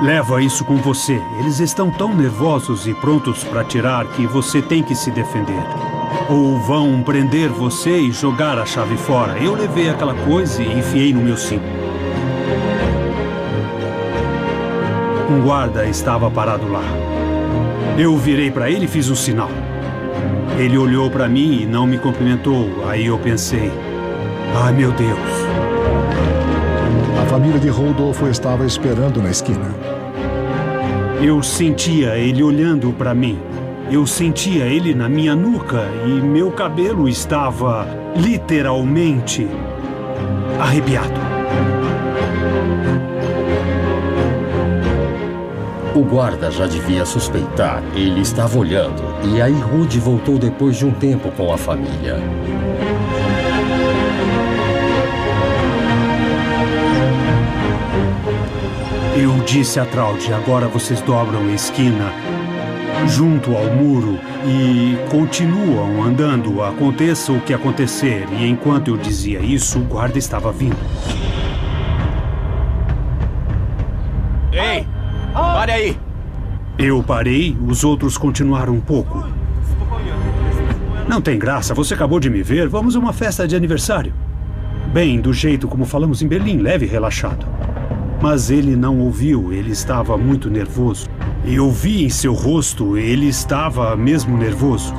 [SPEAKER 16] Leva isso com você. Eles estão tão nervosos e prontos para atirar que você tem que se defender. Ou vão prender você e jogar a chave fora. Eu levei aquela coisa e enfiei no meu cinto. Um guarda estava parado lá. Eu virei para ele e fiz um sinal. Ele olhou para mim e não me cumprimentou. Aí eu pensei: ai, meu Deus.
[SPEAKER 1] A família de Rodolfo estava esperando na esquina.
[SPEAKER 16] Eu sentia ele olhando para mim. Eu sentia ele na minha nuca e meu cabelo estava literalmente arrepiado.
[SPEAKER 12] O guarda já devia suspeitar. Ele estava olhando. E aí Rudy voltou depois de um tempo com a família.
[SPEAKER 16] Eu disse a Traud: agora vocês dobram a esquina junto ao muro e continuam andando, aconteça o que acontecer. E enquanto eu dizia isso, o guarda estava vindo.
[SPEAKER 10] Ei! Pare aí!
[SPEAKER 16] Eu parei, os outros continuaram um pouco. Não tem graça, você acabou de me ver. Vamos a uma festa de aniversário. Bem, do jeito como falamos em Berlim, leve e relaxado. Mas ele não ouviu, ele estava muito nervoso. Eu vi em seu rosto, ele estava mesmo nervoso.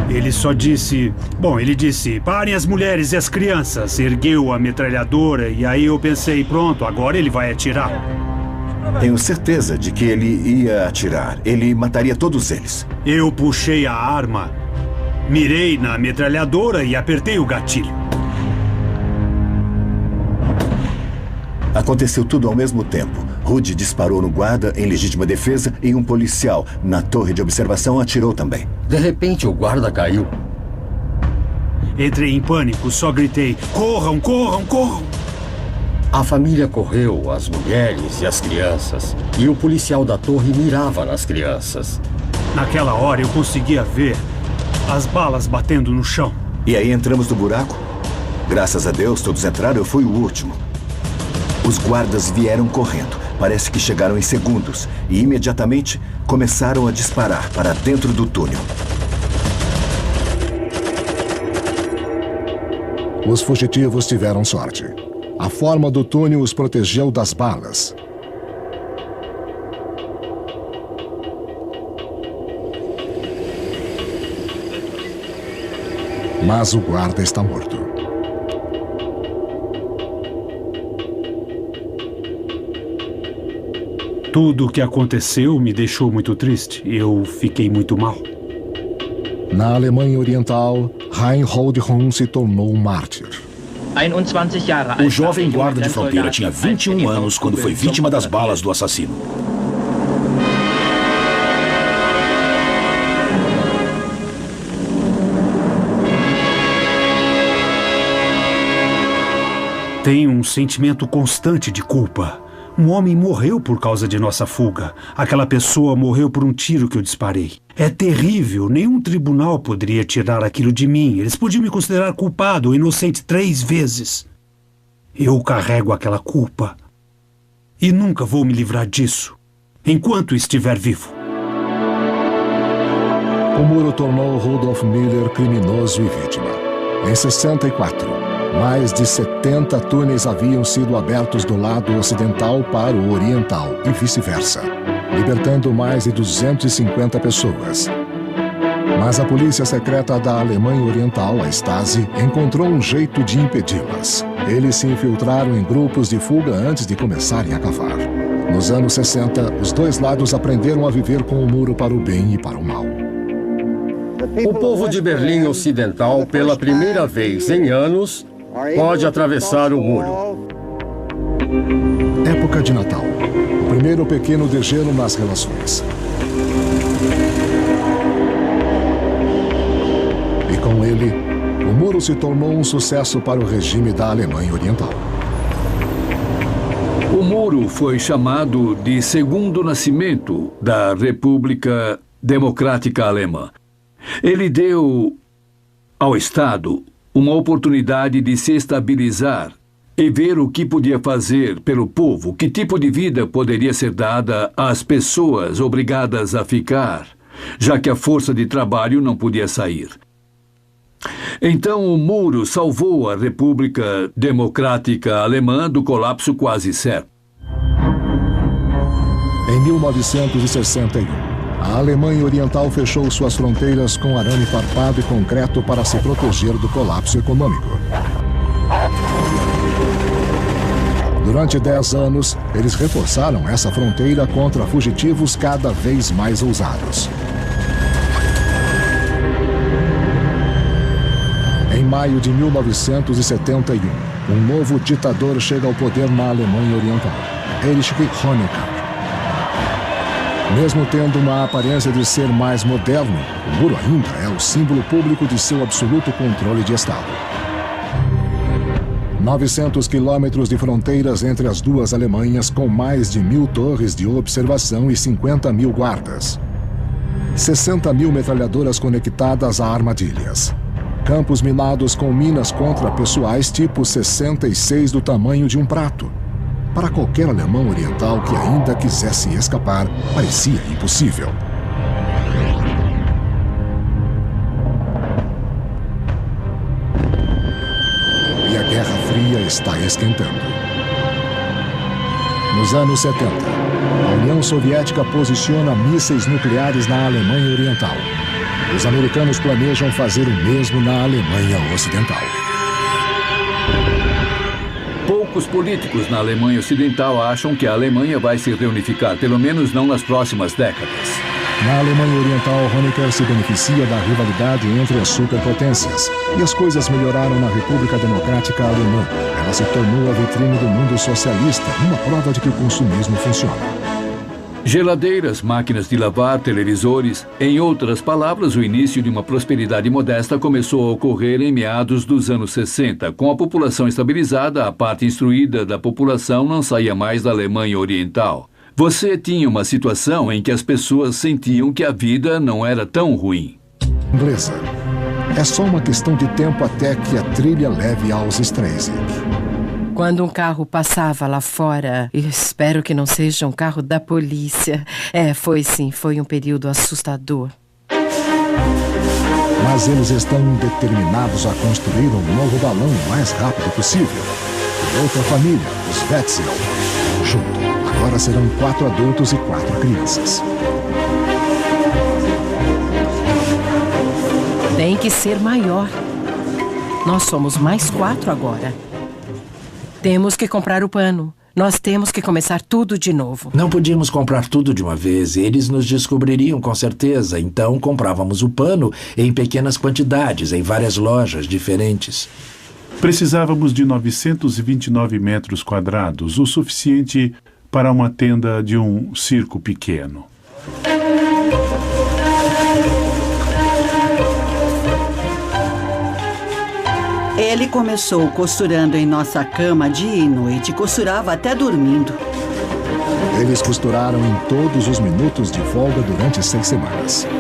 [SPEAKER 16] Ele só disse... Bom, ele disse: parem as mulheres e as crianças. Ergueu a metralhadora e aí eu pensei: pronto, agora ele vai atirar.
[SPEAKER 4] Tenho certeza de que ele ia atirar. Ele mataria todos eles.
[SPEAKER 16] Eu puxei a arma, mirei na metralhadora e apertei o gatilho.
[SPEAKER 4] Aconteceu tudo ao mesmo tempo. Rudy disparou no guarda em legítima defesa e um policial na torre de observação atirou também.
[SPEAKER 12] De repente, o guarda caiu.
[SPEAKER 16] Entrei em pânico, só gritei: corram, corram, corram!
[SPEAKER 12] A família correu, as mulheres e as crianças. E o policial da torre mirava nas crianças.
[SPEAKER 16] Naquela hora eu conseguia ver as balas batendo no chão.
[SPEAKER 4] E aí entramos no buraco. Graças a Deus, todos entraram, eu fui o último. Os guardas vieram correndo. Parece que chegaram em segundos. E imediatamente começaram a disparar para dentro do túnel.
[SPEAKER 1] Os fugitivos tiveram sorte. A forma do túnel os protegeu das balas. Mas o guarda está morto.
[SPEAKER 16] Tudo o que aconteceu me deixou muito triste. Eu fiquei muito mal.
[SPEAKER 1] Na Alemanha Oriental, Reinhold Hund se tornou um mártir.
[SPEAKER 17] O jovem guarda de fronteira tinha 21 anos quando foi vítima das balas do assassino.
[SPEAKER 16] Tenho um sentimento constante de culpa. Um homem morreu por causa de nossa fuga. Aquela pessoa morreu por um tiro que eu disparei. É terrível. Nenhum tribunal poderia tirar aquilo de mim. Eles podiam me considerar culpado ou inocente 3 vezes. Eu carrego aquela culpa. E nunca vou me livrar disso, enquanto estiver vivo.
[SPEAKER 1] O muro tornou Rudolf Miller criminoso e vítima. Em 64, Mais de 70 túneis haviam sido abertos do lado ocidental para o oriental e vice-versa, libertando mais de 250 pessoas. Mas a polícia secreta da Alemanha Oriental, a Stasi, encontrou um jeito de impedi-las. Eles se infiltraram em grupos de fuga antes de começarem a cavar. Nos anos 60, os dois lados aprenderam a viver com o muro para o bem e para o mal.
[SPEAKER 12] O povo de Berlim Ocidental, pela primeira vez em anos, pode atravessar o muro.
[SPEAKER 1] Época de Natal. O primeiro pequeno degelo nas relações. E com ele, o muro se tornou um sucesso para o regime da Alemanha Oriental.
[SPEAKER 5] O muro foi chamado de segundo nascimento da República Democrática Alemã. Ele deu ao Estado uma oportunidade de se estabilizar e ver o que podia fazer pelo povo, que tipo de vida poderia ser dada às pessoas obrigadas a ficar, já que a força de trabalho não podia sair. Então o muro salvou a República Democrática Alemã do colapso quase certo.
[SPEAKER 1] Em 1961, a Alemanha Oriental fechou suas fronteiras com arame farpado e concreto para se proteger do colapso econômico. Durante 10 anos, eles reforçaram essa fronteira contra fugitivos cada vez mais ousados. Em maio de 1971, um novo ditador chega ao poder na Alemanha Oriental, Erich Honecker. Mesmo tendo uma aparência de ser mais moderno, o muro ainda é o símbolo público de seu absoluto controle de Estado. 900 quilômetros de fronteiras entre as duas Alemanhas, com mais de 1.000 torres de observação e 50.000 guardas. 60.000 metralhadoras conectadas a armadilhas. Campos minados com minas contrapessoais tipo 66 do tamanho de um prato. Para qualquer alemão oriental que ainda quisesse escapar, parecia impossível. E a Guerra Fria está esquentando. Nos anos 70, a União Soviética posiciona mísseis nucleares na Alemanha Oriental. Os americanos planejam fazer o mesmo na Alemanha Ocidental.
[SPEAKER 5] Poucos políticos na Alemanha Ocidental acham que a Alemanha vai se reunificar, pelo menos não nas próximas décadas.
[SPEAKER 1] Na Alemanha Oriental, Honecker se beneficia da rivalidade entre as superpotências. E as coisas melhoraram na República Democrática Alemã. Ela se tornou a vitrine do mundo socialista, uma prova de que o consumismo funciona.
[SPEAKER 5] Geladeiras, máquinas de lavar, televisores. Em outras palavras, o início de uma prosperidade modesta começou a ocorrer em meados dos anos 60. Com a população estabilizada, a parte instruída da população não saía mais da Alemanha Oriental. Você tinha uma situação em que as pessoas sentiam que a vida não era tão ruim.
[SPEAKER 1] Inglesa. É só uma questão de tempo até que a trilha leve aos Streisig.
[SPEAKER 18] Quando um carro passava lá fora, eu espero que não seja um carro da polícia. Foi um período assustador.
[SPEAKER 1] Mas eles estão determinados a construir um novo balão o mais rápido possível. E outra família, os Wetzel. Junto, agora serão 4 adultos e 4 crianças.
[SPEAKER 18] Tem que ser maior. Nós somos mais 4 agora. Temos que comprar o pano. Nós temos que começar tudo de novo.
[SPEAKER 3] Não podíamos comprar tudo de uma vez. Eles nos descobririam com certeza. Então comprávamos o pano em pequenas quantidades, em várias lojas diferentes.
[SPEAKER 2] Precisávamos de 929 metros quadrados, o suficiente para uma tenda de um circo pequeno.
[SPEAKER 11] Ele começou costurando em nossa cama dia e noite, costurava até dormindo.
[SPEAKER 1] Eles costuraram em todos os minutos de folga durante 6 semanas. –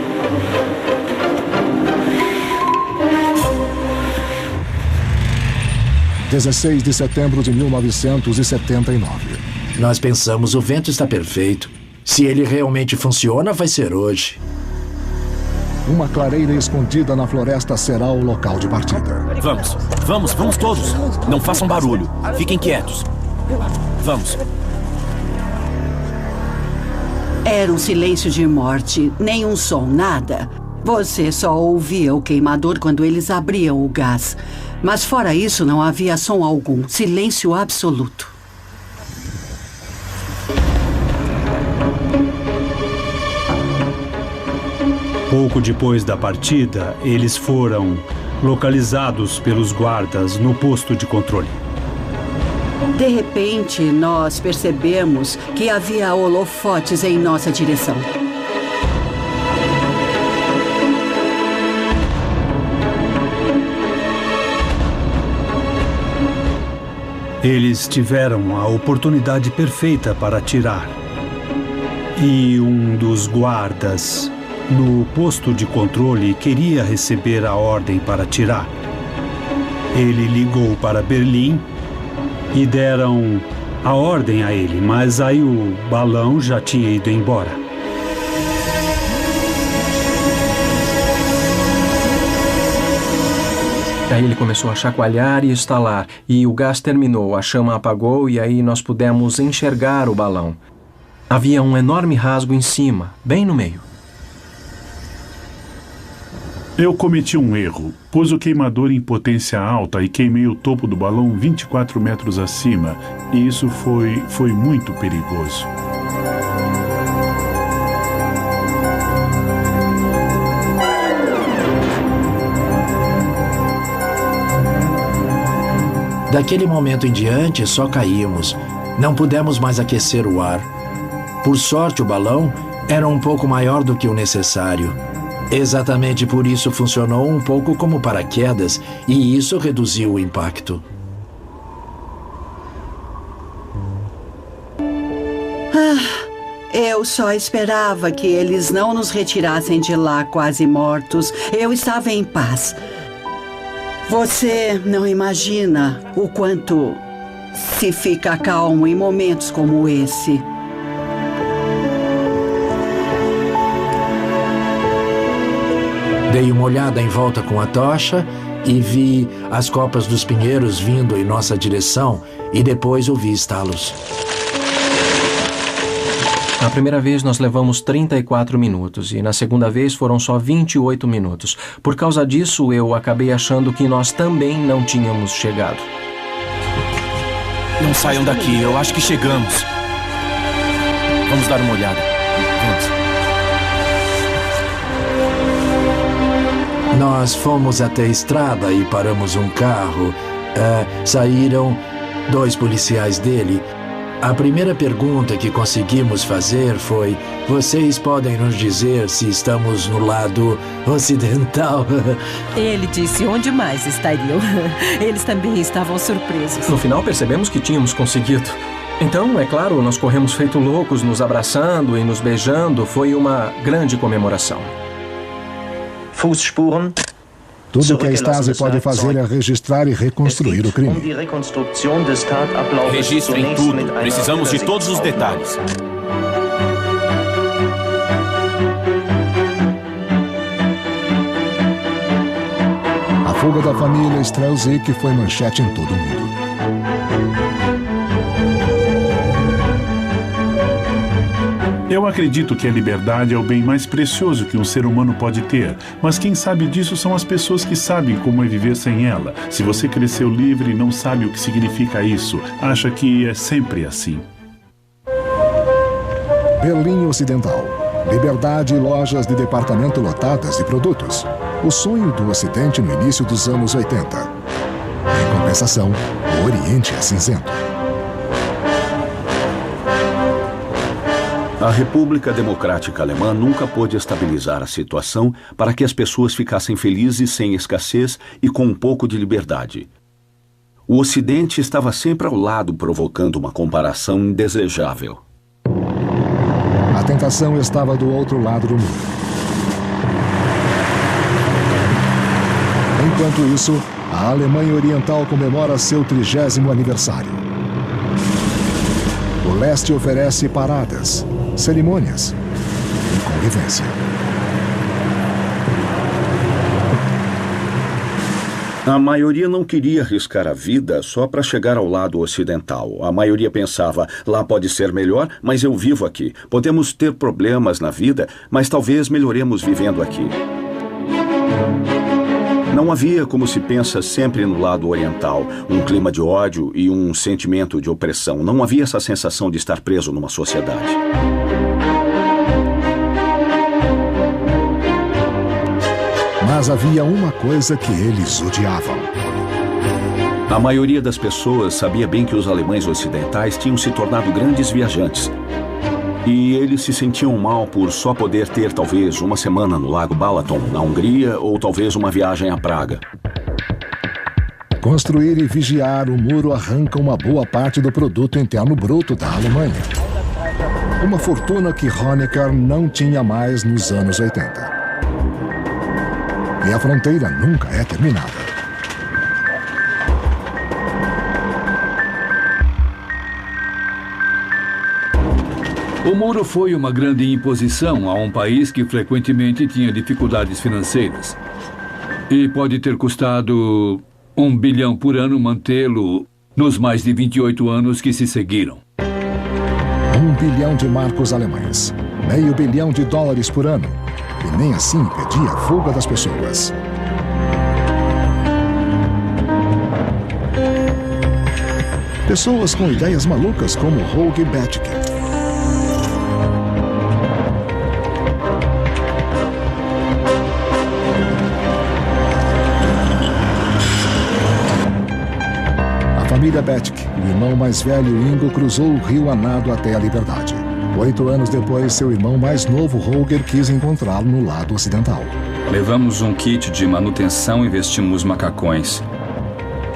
[SPEAKER 1] 16 de setembro de 1979.
[SPEAKER 3] Nós pensamos, o vento está perfeito. Se ele realmente funciona, vai ser hoje.
[SPEAKER 1] Uma clareira escondida na floresta será o local de partida.
[SPEAKER 10] Vamos todos. Não façam barulho. Fiquem quietos. Vamos.
[SPEAKER 11] Era um silêncio de morte, nenhum som, nada. Você só ouvia o queimador quando eles abriam o gás. Mas fora isso, não havia som algum. Silêncio absoluto.
[SPEAKER 16] Pouco depois da partida, eles foram localizados pelos guardas no posto de controle.
[SPEAKER 11] De repente, nós percebemos que havia holofotes em nossa direção.
[SPEAKER 16] Eles tiveram a oportunidade perfeita para atirar. E um dos guardas no posto de controle queria receber a ordem para atirar. Ele ligou para Berlim e deram a ordem a ele, mas aí o balão já tinha ido embora.
[SPEAKER 13] Aí ele começou a chacoalhar e estalar, e o gás terminou, a chama apagou e aí nós pudemos enxergar o balão. Havia um enorme rasgo em cima, bem no meio.
[SPEAKER 2] Eu cometi um erro. Pus o queimador em potência alta e queimei o topo do balão 24 metros acima. E isso foi muito perigoso.
[SPEAKER 3] Daquele momento em diante, só caímos. Não pudemos mais aquecer o ar. Por sorte, o balão era um pouco maior do que o necessário. Exatamente por isso funcionou um pouco como paraquedas, e isso reduziu o impacto.
[SPEAKER 11] Eu só esperava que eles não nos retirassem de lá quase mortos. Eu estava em paz. Você não imagina o quanto se fica calmo em momentos como esse.
[SPEAKER 3] Dei uma olhada em volta com a tocha e vi as copas dos pinheiros vindo em nossa direção e depois ouvi estalos.
[SPEAKER 13] Na primeira vez nós levamos 34 minutos e na segunda vez foram só 28 minutos. Por causa disso, eu acabei achando que nós também não tínhamos chegado.
[SPEAKER 10] Não saiam daqui, eu acho que chegamos. Vamos dar uma olhada. Vamos.
[SPEAKER 3] Nós fomos até a estrada e paramos um carro. Saíram 2 policiais dele. A primeira pergunta que conseguimos fazer foi: vocês podem nos dizer se estamos no lado ocidental?
[SPEAKER 18] Ele disse onde mais estariam. Eles também estavam surpresos.
[SPEAKER 13] No final percebemos que tínhamos conseguido. Então, é claro, nós corremos feito loucos, nos abraçando e nos beijando. Foi uma grande comemoração.
[SPEAKER 1] Tudo que a Stasi pode fazer é registrar e reconstruir o crime.
[SPEAKER 10] Registrem tudo. Precisamos de todos os detalhes.
[SPEAKER 1] A fuga da família Strelzik foi manchete em todo o mundo.
[SPEAKER 2] Eu acredito que a liberdade é o bem mais precioso que um ser humano pode ter, mas quem sabe disso são as pessoas que sabem como é viver sem ela. Se você cresceu livre e não sabe o que significa isso, acha que é sempre assim.
[SPEAKER 1] Berlim Ocidental. Liberdade e lojas de departamento lotadas de produtos. O sonho do Ocidente no início dos anos 80. Em compensação, o Oriente é cinzento.
[SPEAKER 6] A República Democrática Alemã nunca pôde estabilizar a situação para que as pessoas ficassem felizes sem escassez e com um pouco de liberdade. O Ocidente estava sempre ao lado, provocando uma comparação indesejável.
[SPEAKER 1] A tentação estava do outro lado do mundo. Enquanto isso, a Alemanha Oriental comemora seu 30º aniversário. O leste oferece paradas, cerimônias e convivência.
[SPEAKER 6] A maioria não queria arriscar a vida só para chegar ao lado ocidental. A maioria pensava, lá pode ser melhor, mas eu vivo aqui. Podemos ter problemas na vida, mas talvez melhoremos vivendo aqui. Não havia, como se pensa sempre no lado oriental, um clima de ódio e um sentimento de opressão. Não havia essa sensação de estar preso numa sociedade.
[SPEAKER 1] Mas havia uma coisa que eles odiavam.
[SPEAKER 6] A maioria das pessoas sabia bem que os alemães ocidentais tinham se tornado grandes viajantes. E eles se sentiam mal por só poder ter talvez uma semana no Lago Balaton, na Hungria, ou talvez uma viagem à Praga.
[SPEAKER 1] Construir e vigiar o muro arranca uma boa parte do produto interno bruto da Alemanha. Uma fortuna que Honecker não tinha mais nos anos 80. E a fronteira nunca é terminada.
[SPEAKER 5] O muro foi uma grande imposição a um país que frequentemente tinha dificuldades financeiras. E pode ter custado 1 bilhão por ano mantê-lo nos mais de 28 anos que se seguiram.
[SPEAKER 1] 1 bilhão de marcos alemães, $500 milhão por ano. E nem assim impedia a fuga das pessoas. Pessoas com ideias malucas como Holger Bethke. A família Bethke, o irmão mais velho Ingo, cruzou o rio a nado até a liberdade. 8 anos depois, seu irmão mais novo, Holger, quis encontrá-lo no lado ocidental.
[SPEAKER 19] Levamos um kit de manutenção e vestimos macacões.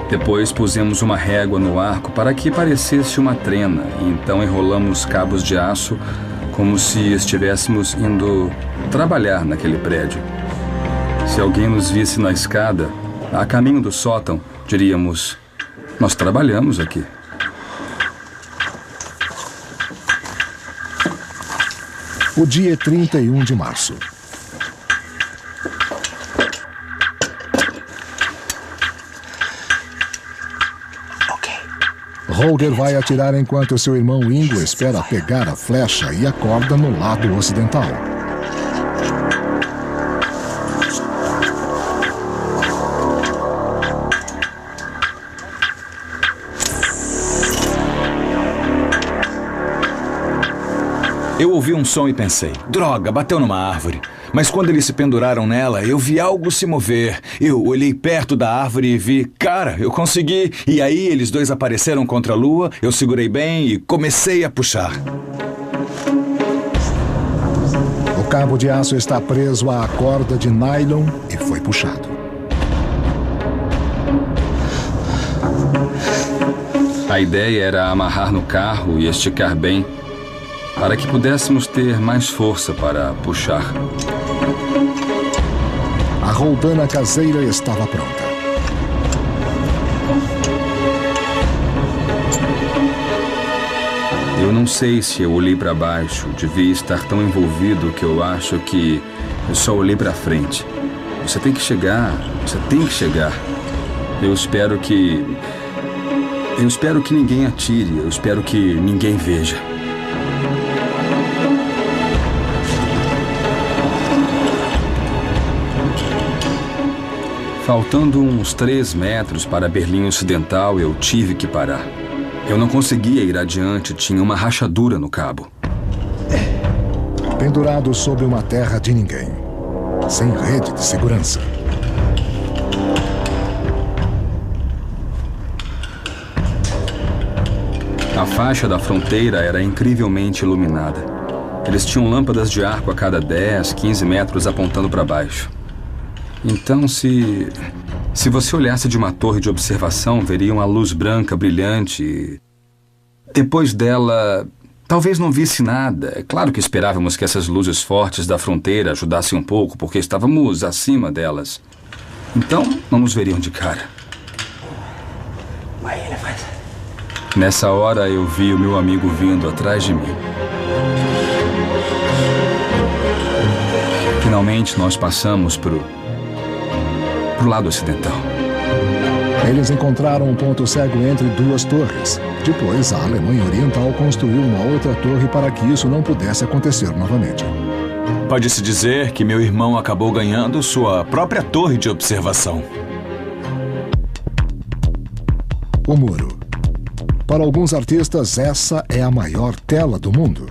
[SPEAKER 19] Depois pusemos uma régua no arco para que parecesse uma trena, e então enrolamos cabos de aço como se estivéssemos indo trabalhar naquele prédio. Se alguém nos visse na escada, a caminho do sótão, diríamos: nós trabalhamos aqui.
[SPEAKER 1] O dia é 31 de março. Holger vai atirar enquanto seu irmão Ingo espera pegar a flecha e a corda no lado ocidental.
[SPEAKER 14] Eu ouvi um som e pensei, droga, bateu numa árvore. Mas quando eles se penduraram nela, eu vi algo se mover. Eu olhei perto da árvore e vi, cara, eu consegui. E aí eles dois apareceram contra a lua, eu segurei bem e comecei a puxar.
[SPEAKER 1] O cabo de aço está preso à corda de nylon e foi puxado.
[SPEAKER 19] A ideia era amarrar no carro e esticar bem, para que pudéssemos ter mais força para puxar.
[SPEAKER 1] A roldana caseira estava pronta.
[SPEAKER 19] Eu não sei se eu olhei para baixo, devia estar tão envolvido que eu acho que eu só olhei para frente. Você tem que chegar, você tem que chegar. Eu espero que ninguém atire, eu espero que ninguém veja. Faltando uns 3 metros para Berlim Ocidental, eu tive que parar. Eu não conseguia ir adiante, tinha uma rachadura no cabo.
[SPEAKER 1] Pendurado sobre uma terra de ninguém, sem rede de segurança.
[SPEAKER 19] A faixa da fronteira era incrivelmente iluminada. Eles tinham lâmpadas de arco a cada 10, 15 metros apontando para baixo. Então, se você olhasse de uma torre de observação, veria uma luz branca brilhante. Depois dela, talvez não visse nada. É claro que esperávamos que essas luzes fortes da fronteira ajudassem um pouco, porque estávamos acima delas. Então, não nos veriam de cara. Nessa hora, eu vi o meu amigo vindo atrás de mim. Finalmente, nós passamos pro lado ocidental.
[SPEAKER 1] Eles encontraram um ponto cego entre duas torres. Depois, a Alemanha Oriental construiu uma outra torre para que isso não pudesse acontecer novamente.
[SPEAKER 14] Pode-se dizer que meu irmão acabou ganhando sua própria torre de observação.
[SPEAKER 1] O muro. Para alguns artistas, essa é a maior tela do mundo.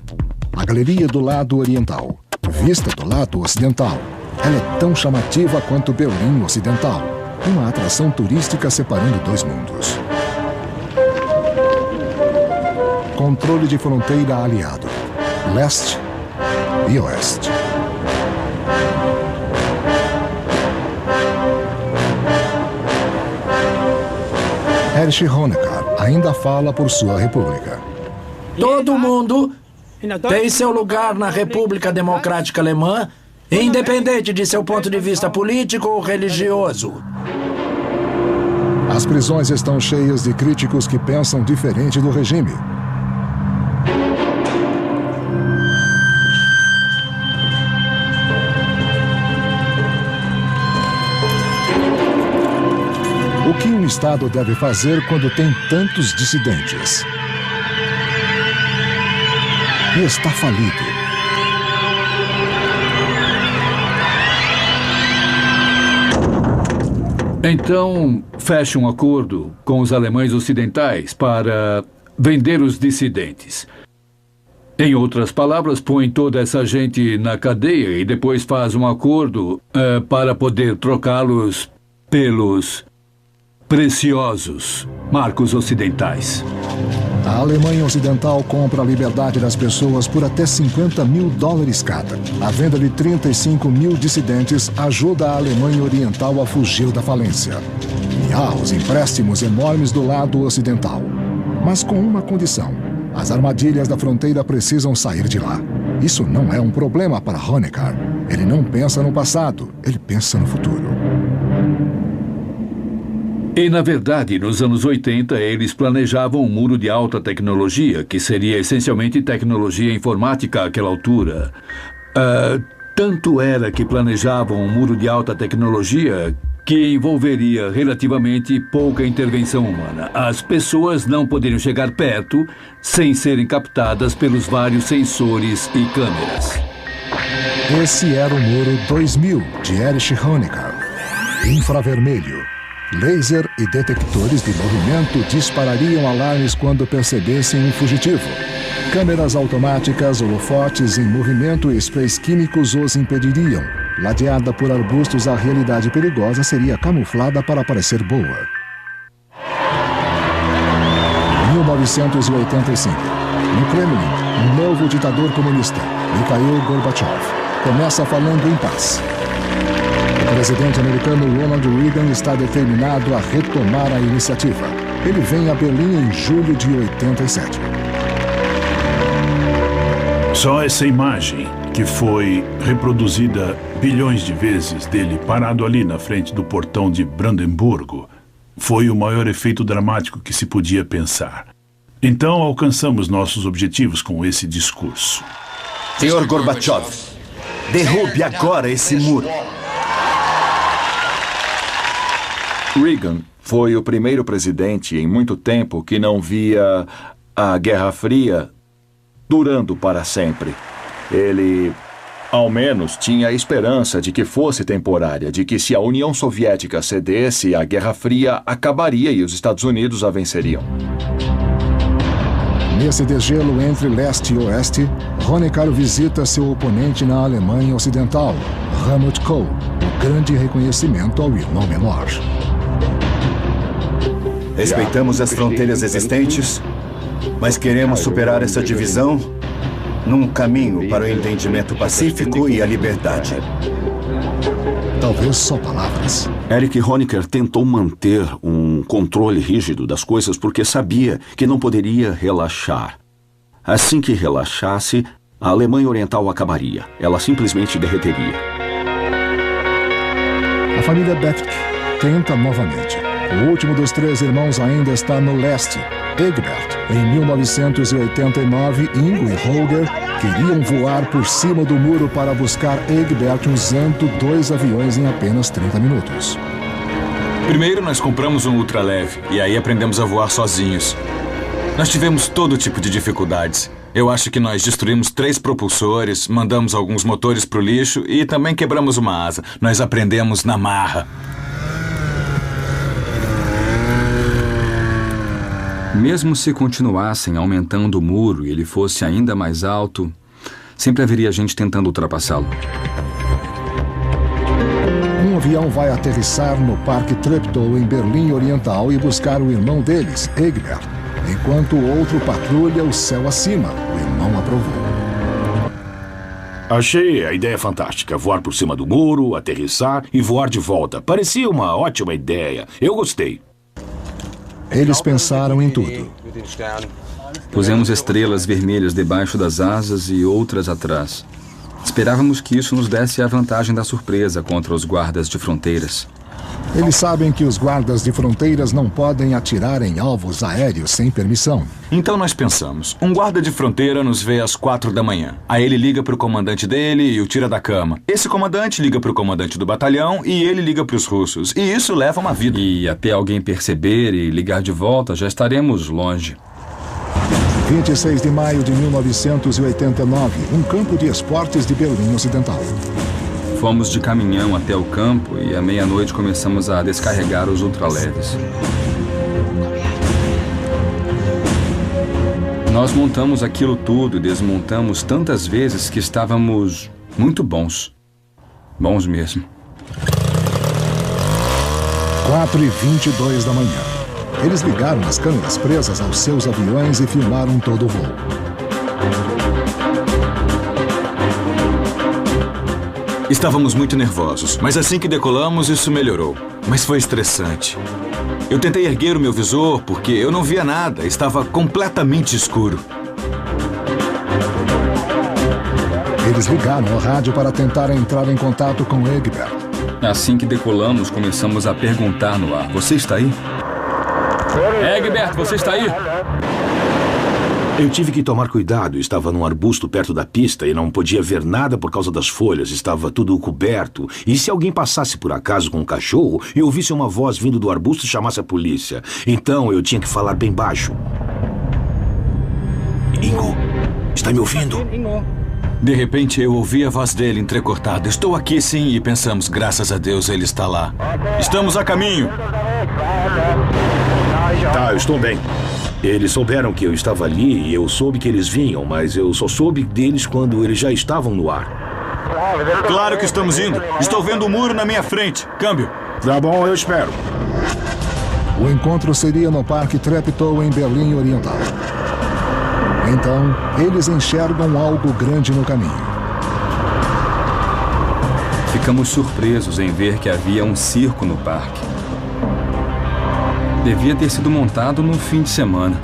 [SPEAKER 1] A galeria do lado oriental, vista do lado ocidental. Ela é tão chamativa quanto Berlim Ocidental, uma atração turística separando dois mundos. Controle de fronteira aliado, leste e oeste. Erich Honecker ainda fala por sua república.
[SPEAKER 3] Todo mundo tem seu lugar na República Democrática Alemã, independente de seu ponto de vista político ou religioso.
[SPEAKER 1] As prisões estão cheias de críticos que pensam diferente do regime. O que um Estado deve fazer quando tem tantos dissidentes? E está falido.
[SPEAKER 5] Então, feche um acordo com os alemães ocidentais para vender os dissidentes. Em outras palavras, põe toda essa gente na cadeia e depois faz um acordo para poder trocá-los pelos preciosos marcos ocidentais.
[SPEAKER 1] A Alemanha Ocidental compra a liberdade das pessoas por até $50 mil cada. A venda de 35 mil dissidentes ajuda a Alemanha Oriental a fugir da falência. E há os empréstimos enormes do lado ocidental. Mas com uma condição: as armadilhas da fronteira precisam sair de lá. Isso não é um problema para Honecker. Ele não pensa no passado, ele pensa no futuro.
[SPEAKER 5] E, na verdade, nos anos 80, eles planejavam um muro de alta tecnologia, que seria essencialmente tecnologia informática àquela altura. Tanto era que planejavam um muro de alta tecnologia que envolveria relativamente pouca intervenção humana. As pessoas não poderiam chegar perto sem serem captadas pelos vários sensores e câmeras.
[SPEAKER 1] Esse era o Muro 2000, de Erich Honecker. Infravermelho. Laser e detectores de movimento disparariam alarmes quando percebessem um fugitivo. Câmeras automáticas, holofotes em movimento e sprays químicos os impediriam. Ladeada por arbustos, a realidade perigosa seria camuflada para parecer boa. 1985. No Kremlin, um novo ditador comunista, Mikhail Gorbachev, começa falando em paz. O presidente americano Ronald Reagan está determinado a retomar a iniciativa. Ele vem a Berlim em julho de 87.
[SPEAKER 2] Só essa imagem, que foi reproduzida bilhões de vezes dele parado ali na frente do portão de Brandemburgo, foi o maior efeito dramático que se podia pensar. Então alcançamos nossos objetivos com esse discurso.
[SPEAKER 4] Senhor Gorbachev, derrube agora esse muro.
[SPEAKER 9] Reagan foi o primeiro presidente em muito tempo que não via a Guerra Fria durando para sempre. Ele, ao menos, tinha a esperança de que fosse temporária, de que se a União Soviética cedesse, a Guerra Fria acabaria e os Estados Unidos a venceriam.
[SPEAKER 1] Nesse degelo entre leste e oeste, Honecker visita seu oponente na Alemanha Ocidental, Helmut Kohl, o grande reconhecimento ao irmão menor.
[SPEAKER 4] Respeitamos as fronteiras existentes, mas queremos superar essa divisão num caminho para o entendimento pacífico e a liberdade.
[SPEAKER 1] Talvez só palavras.
[SPEAKER 6] Erich Honecker tentou manter um controle rígido das coisas porque sabia que não poderia relaxar. Assim que relaxasse, a Alemanha Oriental acabaria. Ela simplesmente derreteria.
[SPEAKER 1] A família Bethke tenta novamente. O último dos três irmãos ainda está no leste. Egbert, em 1989, Ingo e Holger queriam voar por cima do muro para buscar Egbert usando 2 aviões em apenas 30 minutos.
[SPEAKER 14] Primeiro, nós compramos um ultraleve e aí aprendemos a voar sozinhos. Nós tivemos todo tipo de dificuldades. Eu acho que nós destruímos 3 propulsores, mandamos alguns motores pro lixo e também quebramos uma asa. Nós aprendemos na marra.
[SPEAKER 19] Mesmo se continuassem aumentando o muro e ele fosse ainda mais alto, sempre haveria gente tentando ultrapassá-lo.
[SPEAKER 1] Um avião vai aterrissar no Parque Treptow, em Berlim Oriental, e buscar o irmão deles, Egbert, enquanto o outro patrulha o céu acima. O irmão aprovou.
[SPEAKER 17] Achei a ideia fantástica. Voar por cima do muro, aterrissar e voar de volta. Parecia uma ótima ideia. Eu gostei.
[SPEAKER 1] Eles pensaram em tudo.
[SPEAKER 19] Pusemos estrelas vermelhas debaixo das asas e outras atrás. Esperávamos que isso nos desse a vantagem da surpresa contra os guardas de fronteiras.
[SPEAKER 1] Eles sabem que os guardas de fronteiras não podem atirar em alvos aéreos sem permissão.
[SPEAKER 14] Então nós pensamos, um guarda de fronteira nos vê às 4 da manhã. Aí ele liga pro comandante dele e o tira da cama. Esse comandante liga pro comandante do batalhão e ele liga pros russos. E isso leva uma vida.
[SPEAKER 19] E até alguém perceber e ligar de volta, já estaremos longe.
[SPEAKER 1] 26 de maio de 1989, um campo de esportes de Berlim Ocidental.
[SPEAKER 19] Fomos de caminhão até o campo e à meia-noite começamos a descarregar os ultraleves. Nós montamos aquilo tudo e desmontamos tantas vezes que estávamos muito bons. Bons mesmo.
[SPEAKER 1] 4h22 da manhã. Eles ligaram as câmeras presas aos seus aviões e filmaram todo o voo.
[SPEAKER 14] Estávamos muito nervosos, mas assim que decolamos, isso melhorou. Mas foi estressante. Eu tentei erguer o meu visor porque eu não via nada, estava completamente escuro.
[SPEAKER 1] Eles ligaram ao rádio para tentar entrar em contato com Egbert.
[SPEAKER 19] Assim que decolamos, começamos a perguntar no ar: você está aí? Egbert, você está aí?
[SPEAKER 17] Eu tive que tomar cuidado. Estava num arbusto perto da pista e não podia ver nada por causa das folhas. Estava tudo coberto. E se alguém passasse por acaso com um cachorro e ouvisse uma voz vindo do arbusto, chamasse a polícia. Então eu tinha que falar bem baixo. Ingo, está me ouvindo?
[SPEAKER 14] De repente eu ouvi a voz dele entrecortada. Estou aqui sim, e pensamos, graças a Deus ele está lá. Estamos a caminho.
[SPEAKER 17] Tá, eu estou bem. Eles souberam que eu estava ali e eu soube que eles vinham, mas eu só soube deles quando eles já estavam no ar.
[SPEAKER 14] Claro que estamos indo. Estou vendo o muro na minha frente. Câmbio.
[SPEAKER 17] Tá bom, eu espero.
[SPEAKER 1] O encontro seria no Parque Treptow, em Berlim Oriental. Então, eles enxergam algo grande no caminho.
[SPEAKER 19] Ficamos surpresos em ver que havia um circo no parque. Devia ter sido montado no fim de semana.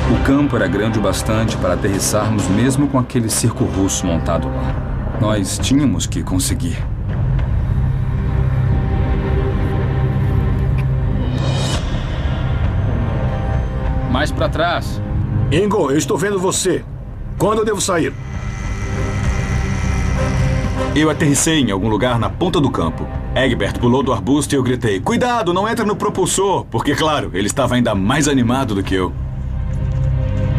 [SPEAKER 19] O campo era grande o bastante para aterrissarmos mesmo com aquele circo russo montado lá. Nós tínhamos que conseguir. Mais para trás.
[SPEAKER 17] Ingo, eu estou vendo você. Quando eu devo sair?
[SPEAKER 14] Eu aterrissei em algum lugar na ponta do campo. Egbert pulou do arbusto e eu gritei: cuidado, não entra no propulsor! Porque, claro, ele estava ainda mais animado do que eu.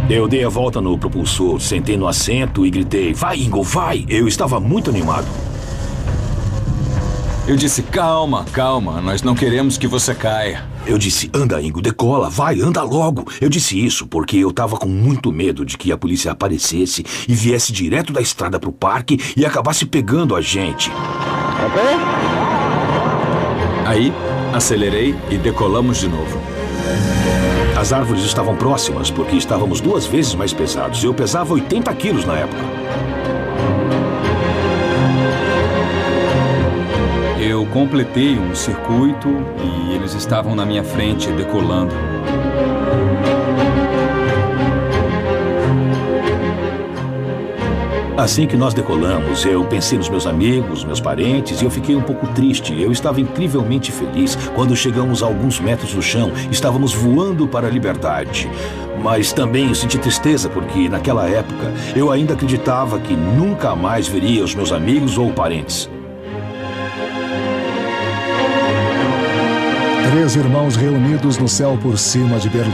[SPEAKER 17] Eu dei a volta no propulsor, sentei no assento e gritei: vai, Ingo, vai! Eu estava muito animado.
[SPEAKER 14] Eu disse: calma, calma, nós não queremos que você caia.
[SPEAKER 17] Eu disse: anda, Ingo, decola, vai, anda logo. Eu disse isso porque eu estava com muito medo de que a polícia aparecesse e viesse direto da estrada para o parque e acabasse pegando a gente.
[SPEAKER 14] Aí, acelerei e decolamos de novo.
[SPEAKER 17] As árvores estavam próximas porque estávamos 2 vezes mais pesados. Eu pesava 80 quilos na época.
[SPEAKER 19] Eu completei um circuito e eles estavam na minha frente decolando.
[SPEAKER 17] Assim que nós decolamos, eu pensei nos meus amigos, meus parentes, e eu fiquei um pouco triste. Eu estava incrivelmente feliz. Quando chegamos a alguns metros do chão, estávamos voando para a liberdade. Mas também eu senti tristeza, porque naquela época eu ainda acreditava que nunca mais veria os meus amigos ou parentes.
[SPEAKER 1] 3 irmãos reunidos no céu por cima de Berlim.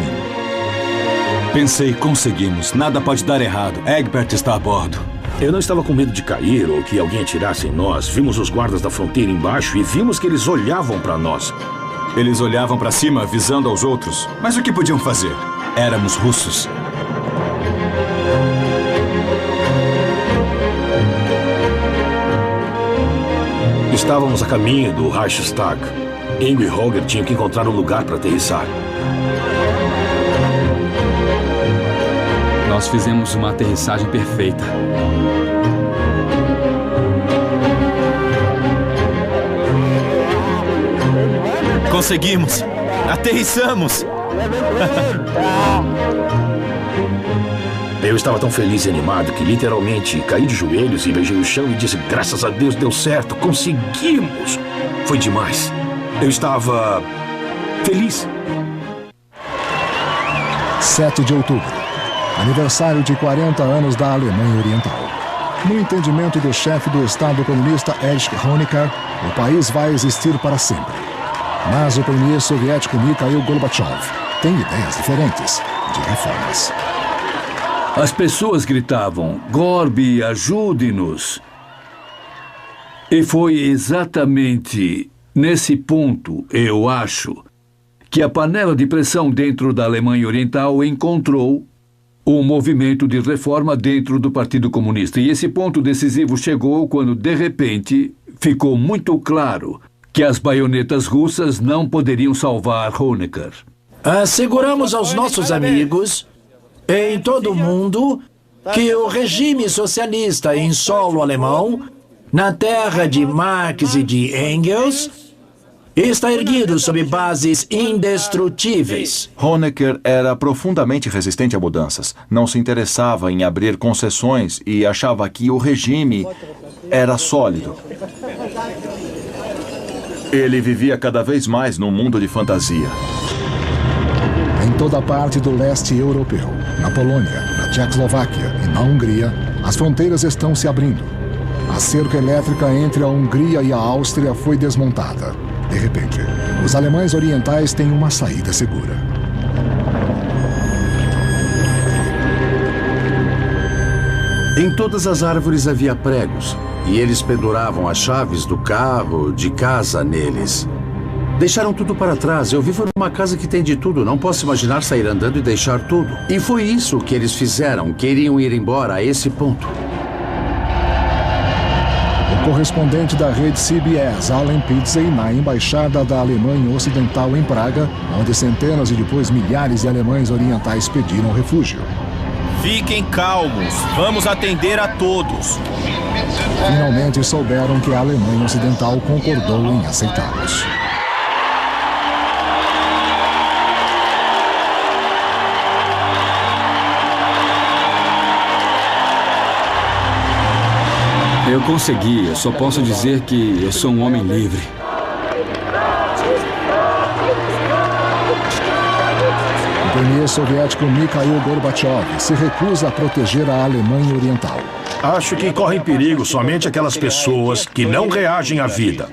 [SPEAKER 14] Pensei, conseguimos. Nada pode dar errado. Egbert está a bordo.
[SPEAKER 17] Eu não estava com medo de cair ou que alguém atirasse em nós. Vimos os guardas da fronteira embaixo e vimos que eles olhavam para nós.
[SPEAKER 14] Eles olhavam para cima, avisando aos outros. Mas o que podiam fazer? Éramos russos.
[SPEAKER 17] Estávamos a caminho do Reichstag. Ingo e Holger tinham que encontrar um lugar para aterrissar.
[SPEAKER 19] Nós fizemos uma aterrissagem perfeita.
[SPEAKER 10] Conseguimos! Aterrissamos!
[SPEAKER 17] Eu estava tão feliz e animado que literalmente caí de joelhos e beijei o chão e disse: graças a Deus deu certo, conseguimos! Foi demais. Eu estava feliz.
[SPEAKER 1] 7 de outubro, aniversário de 40 anos da Alemanha Oriental. No entendimento do chefe do Estado comunista Erich Honecker, o país vai existir para sempre. Mas o premier soviético Mikhail Gorbachev tem ideias diferentes de reformas.
[SPEAKER 5] As pessoas gritavam: Gorby, ajude-nos! E foi exatamente nesse ponto, eu acho, que a panela de pressão dentro da Alemanha Oriental encontrou um movimento de reforma dentro do Partido Comunista. E esse ponto decisivo chegou quando, de repente, ficou muito claro que as baionetas russas não poderiam salvar Honecker.
[SPEAKER 3] Asseguramos aos nossos amigos em todo o mundo que o regime socialista em solo alemão, na terra de Marx e de Engels, está erguido sob bases indestrutíveis.
[SPEAKER 9] Honecker era profundamente resistente a mudanças. Não se interessava em abrir concessões e achava que o regime era sólido. Ele vivia cada vez mais num mundo de fantasia.
[SPEAKER 1] Em toda parte do leste europeu, na Polônia, na Tchecoslováquia e na Hungria, as fronteiras estão se abrindo. A cerca elétrica entre a Hungria e a Áustria foi desmontada. De repente, os alemães orientais têm uma saída segura.
[SPEAKER 8] Em todas as árvores havia pregos, e eles penduravam as chaves do carro, de casa neles. Deixaram tudo para trás. Eu vivo numa casa que tem de tudo. Não posso imaginar sair andando e deixar tudo. E foi isso que eles fizeram. Queriam ir embora a esse ponto.
[SPEAKER 1] O correspondente da rede CBS, Alan Pizzey, na embaixada da Alemanha Ocidental em Praga, onde centenas e depois milhares de alemães orientais pediram refúgio.
[SPEAKER 10] Fiquem calmos, vamos atender a todos.
[SPEAKER 1] Finalmente souberam que a Alemanha Ocidental concordou em aceitá-los.
[SPEAKER 19] Eu consegui, eu só posso dizer que eu sou um homem livre.
[SPEAKER 1] O premier soviético Mikhail Gorbachev se recusa a proteger a Alemanha Oriental.
[SPEAKER 17] Acho que correm perigo somente aquelas pessoas que não reagem à vida.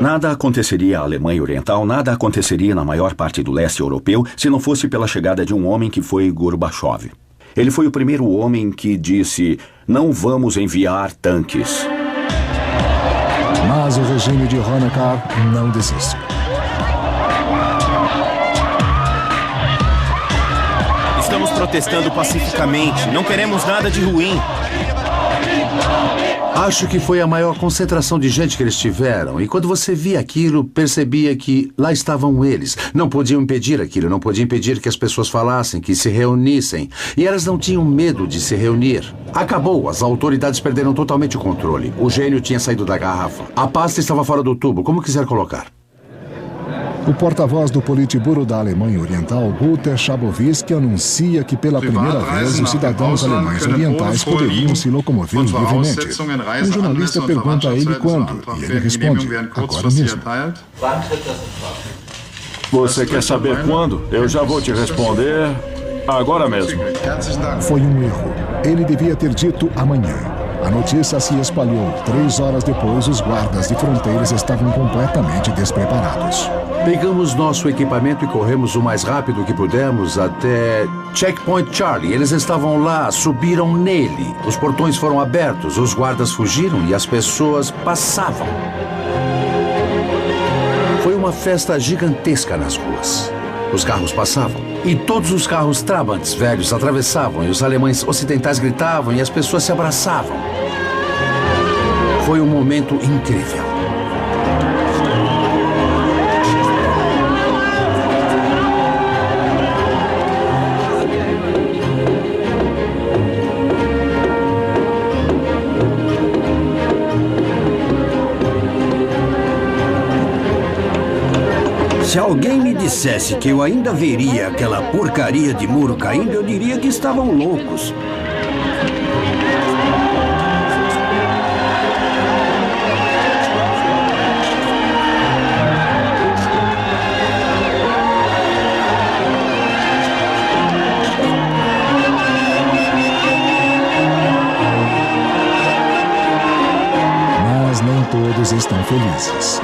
[SPEAKER 6] Nada aconteceria à Alemanha Oriental, nada aconteceria na maior parte do leste europeu se não fosse pela chegada de um homem que foi Gorbachev. Ele foi o primeiro homem que disse: não vamos enviar tanques.
[SPEAKER 1] Mas o regime de Honecker não desiste.
[SPEAKER 10] Estamos protestando pacificamente. Não queremos nada de ruim.
[SPEAKER 8] Acho que foi a maior concentração de gente que eles tiveram. E quando você via aquilo, percebia que lá estavam eles. Não podiam impedir aquilo, não podiam impedir que as pessoas falassem, que se reunissem. E elas não tinham medo de se reunir. Acabou, as autoridades perderam totalmente o controle. O gênio tinha saído da garrafa. A pasta estava fora do tubo, como quiser colocar.
[SPEAKER 1] O porta-voz do Politburo da Alemanha Oriental, Guter Schabowski, anuncia que pela primeira vez os cidadãos alemães orientais poderiam se locomover livremente. Um jornalista pergunta a ele quando, e ele responde: agora mesmo.
[SPEAKER 9] Você quer saber quando? Eu já vou te responder agora mesmo.
[SPEAKER 1] Foi um erro. Ele devia ter dito amanhã. A notícia se espalhou. 3 horas depois, os guardas de fronteiras estavam completamente despreparados.
[SPEAKER 8] Pegamos nosso equipamento e corremos o mais rápido que pudemos até Checkpoint Charlie. Eles estavam lá, subiram nele. Os portões foram abertos, os guardas fugiram e as pessoas passavam. Foi uma festa gigantesca nas ruas. Os carros passavam. E todos os carros Trabantes velhos atravessavam, e os alemães ocidentais gritavam, e as pessoas se abraçavam. Foi um momento incrível.
[SPEAKER 7] Se alguém me dissesse que eu ainda veria aquela porcaria de muro caindo, eu diria que estavam loucos.
[SPEAKER 1] Mas nem todos estão felizes.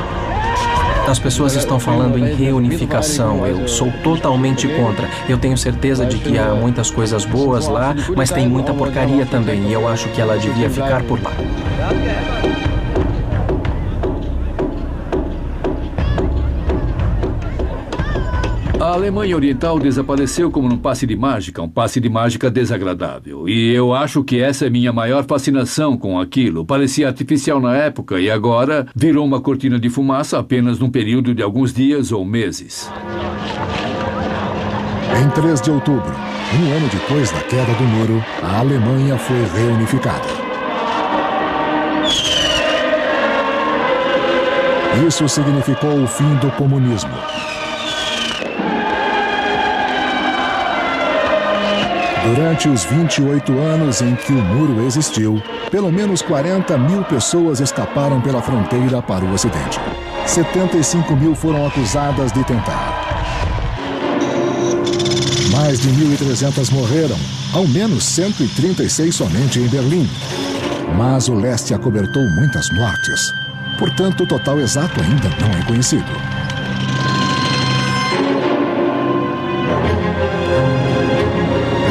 [SPEAKER 13] As pessoas estão falando em reunificação. Eu sou totalmente contra. Eu tenho certeza de que há muitas coisas boas lá, mas tem muita porcaria também, e eu acho que ela devia ficar por lá.
[SPEAKER 5] A Alemanha Oriental desapareceu como num passe de mágica, um passe de mágica desagradável. E eu acho que essa é minha maior fascinação com aquilo. Parecia artificial na época e agora virou uma cortina de fumaça apenas num período de alguns dias ou meses.
[SPEAKER 1] Em 3 de outubro, um ano depois da queda do muro, a Alemanha foi reunificada. Isso significou o fim do comunismo. Durante os 28 anos em que o muro existiu, pelo menos 40 mil pessoas escaparam pela fronteira para o Ocidente. 75 mil foram acusadas de tentar. Mais de 1.300 morreram, ao menos 136 somente em Berlim. Mas o leste acobertou muitas mortes. Portanto, o total exato ainda não é conhecido.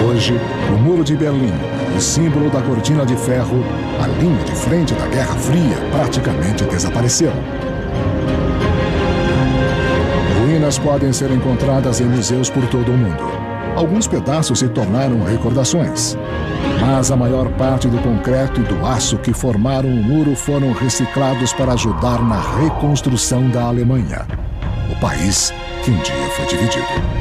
[SPEAKER 1] Hoje, o Muro de Berlim, o símbolo da cortina de ferro, a linha de frente da Guerra Fria, praticamente desapareceu. Ruínas podem ser encontradas em museus por todo o mundo. Alguns pedaços se tornaram recordações. Mas a maior parte do concreto e do aço que formaram o muro foram reciclados para ajudar na reconstrução da Alemanha, o país que um dia foi dividido.